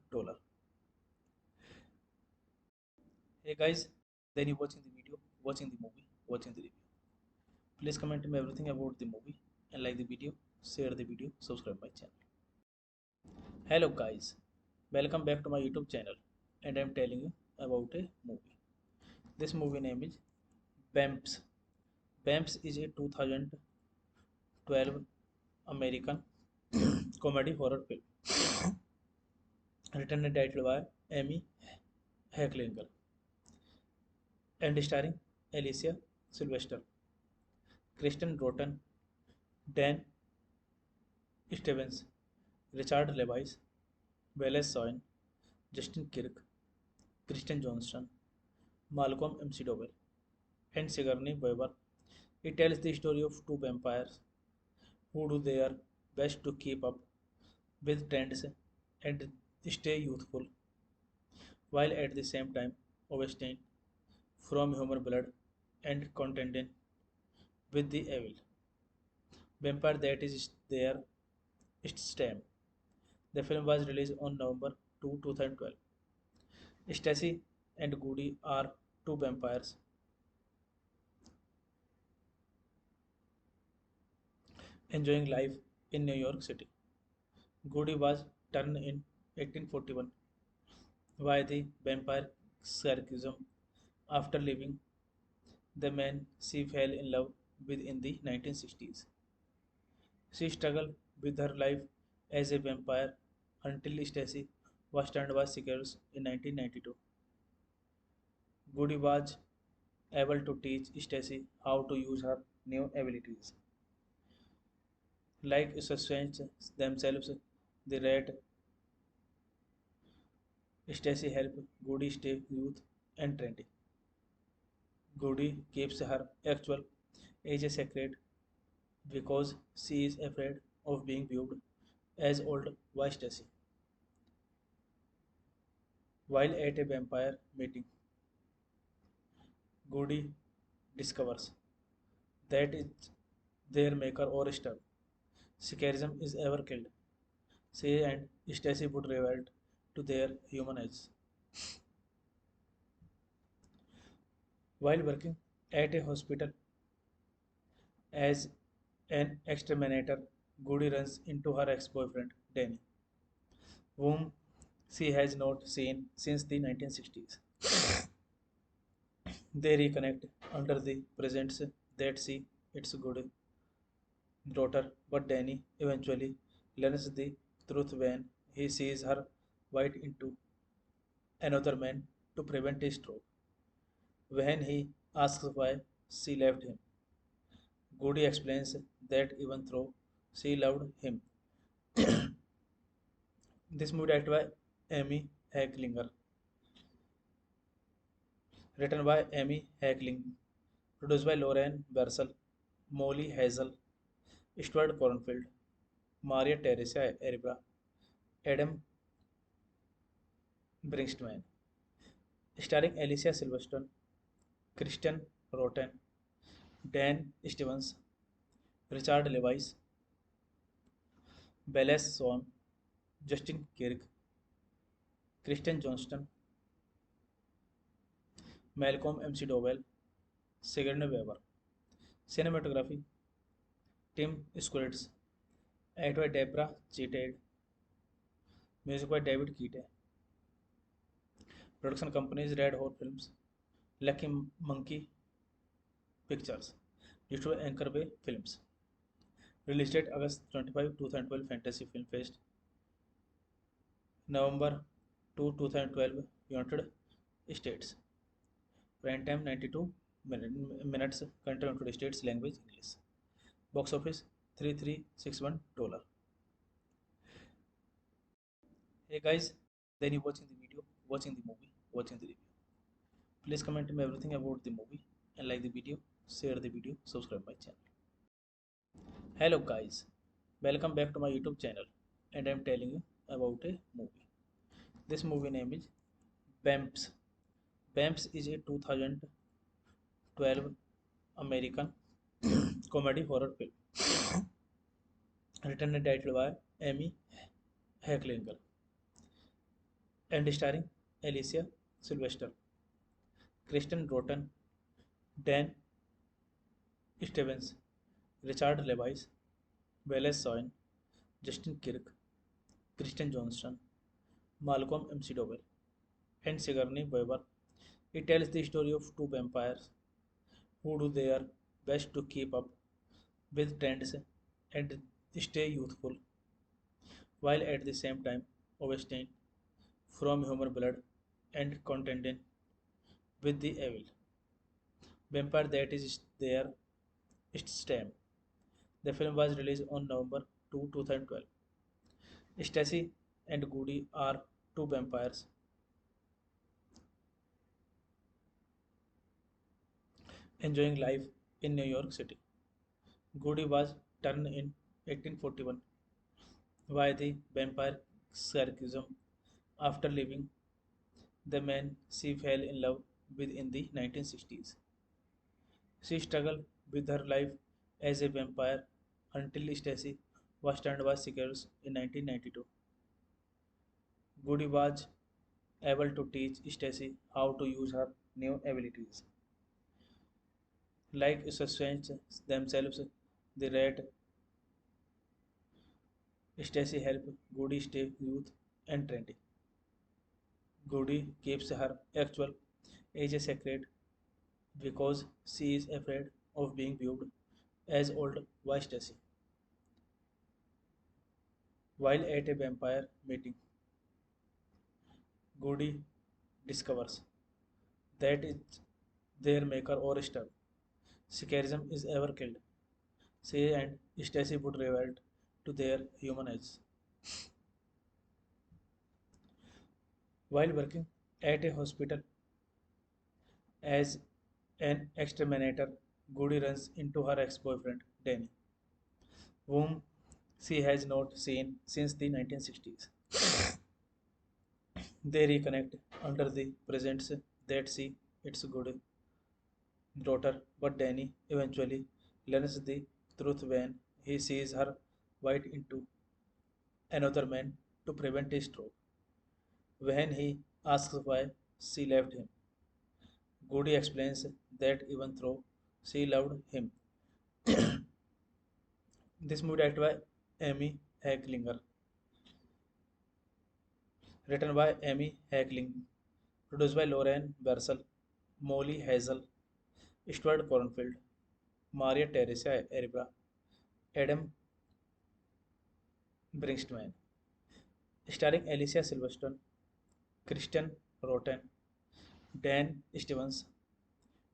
Hey guys, then you watching the video, watching the movie, watching the review. Please comment me everything about the movie and like the video, share the video, subscribe my channel. Hello guys, welcome back to my YouTube channel and I am telling you about a movie. This movie name is Bamps. Bamps is a 2012 American comedy horror film written and directed by Amy Hecklinger and starring Alicia Sylvester, Kristen Rotten, Dan Stevens, Richard Levice, Wallace Soin, Justin Kirk, Kristen Johnston, Malcolm McDowell, and Sigourney Weaver. It tells the story of two vampires who do their best to keep up with trends and stay youthful, while at the same time abstain from human blood and contending with the evil vampire that is their stem. The film was released on November 2, 2012. Stacy and Goody are two vampires enjoying life in New York City. Goody was turned in 1841 by the vampire Sarkism after leaving the man she fell in love with in the 1960s. She struggled with her life as a vampire until Stacy was turned by seekers in 1992. Goody was able to teach Stacy how to use her new abilities, like sustain themselves. The rat Stacy helped Goody stay youth and trendy. Goody keeps her actual age a secret because she is afraid of being viewed as old by Stacy. While at a vampire meeting, Goody discovers that is their maker or star. Scarism is ever killed. She and Stacy would revert to their human eyes. While working at a hospital as an exterminator, Goody runs into her ex-boyfriend Danny, whom she has not seen since the 1960s. They reconnect under the presents that she its good daughter, but Danny eventually learns the truth when he sees her bite into another man to prevent a stroke. When he asks why she left him, Goody explains that even though she loved him, this movie directed by Amy Hecklinger, written by Amy Heckling, produced by Lauren Bersel, Molly Hazel, Stuart Cornfield, Maria Teresa Erba, Adam Brinkstman, starring Alicia Silverstone, Kristen Rotten, Dan Stevens, Richard Levice, Belle Swan, Justin Kirk, Kristen Johnston, Malcolm McDowell, Sigourney Weaver. Cinematography: Tim Squires, Ed by Deborah Cheated, music by David Keating. Production companies: Red Hot Films, Lucky Monkey Pictures, distributed Anchor Bay Films. Release date August 25, 2012 Fantasy Film Fest. November 2, 2012 United States. Prime time 92 minutes. Country United States. Language English. Box office $3361. Hey guys, then you watching the video, watching the movie, watching the review. Please comment me everything about the movie and like the video, share the video, subscribe my channel. Hello guys, welcome back to my YouTube channel and I am telling you about a movie. This movie name is Bamps. Bamps is a 2012 American comedy horror film written and directed by Amy Hecklinger and starring Alicia Silverstone, Kristen Rotten, Dan Stevens, Richard Levice, Wallace Soin, Justin Kirk, Kristen Johnston, Malcolm McDowell, and Sigourney Weaver. It tells the story of two vampires who do their best to keep up with trends and stay youthful, while at the same time abstaining from human blood and contending with the evil vampire that is their stem. The film was released on November 2, 2012. Stacy and Goody are two vampires enjoying life in New York City. Goody was turned in 1841 by the vampire Sarkism after leaving the man she fell in love with in the 1960s. She struggled with her life as a vampire until Stacy was turned by seekers in 1992. Goody was able to teach Stacy how to use her new abilities, like sustain themselves. The rat Stacy helped Goody stay youth and trendy. Goody keeps her actual age a secret because she is afraid of being viewed as old by Stacy. While at a vampire meeting, Goody discovers that it's their maker or star. Scarism is ever killed. She and Stacy would revert to their human eyes. While working at a hospital as an exterminator, Goody runs into her ex-boyfriend Danny, whom she has not seen since the 1960s. They reconnect under the presents that she its good daughter, but Danny eventually learns the truth when he sees her bite into another man to prevent a stroke. When he asks why she left him, Goody explains that even though she loved him, this movie directed by Amy Hecklinger, written by Amy Heckling, produced by Lauren Bersel, Molly Hazel, Stuart Cornfield, Maria Teresa Erba, Adam Brinkstman, starring Alicia Silverstone, Kristen Rotten, Dan Stevens,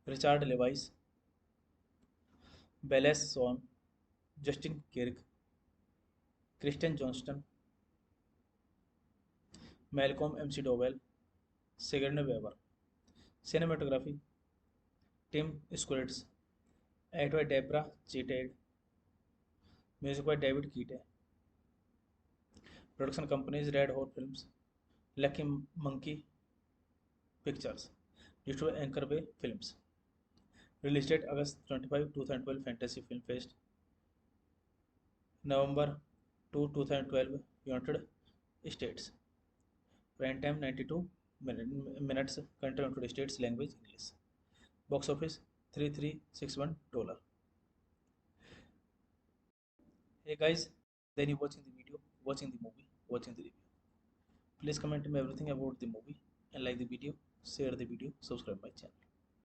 Richard Levice, Belle Swan, Justin Kirk, Kristen Johnston, Malcolm McDowell, Sigourney Weaver. Cinematography: Tim Squires, Ed by Deborah Cheated, music by David Keating. Production companies: Red Hot Films, Lucky Monkey Pictures. Distributed Anchor Bay Films. Release date August 25, 2012 Fantasy Film Fest. November 2, 2012 United States. Prime time 92 minutes. Country United States. Language English. Box office $3361. Hey guys, then you watching the video, watching the movie, watching the review. Please comment me everything about the movie and like the video, share the video, subscribe my channel.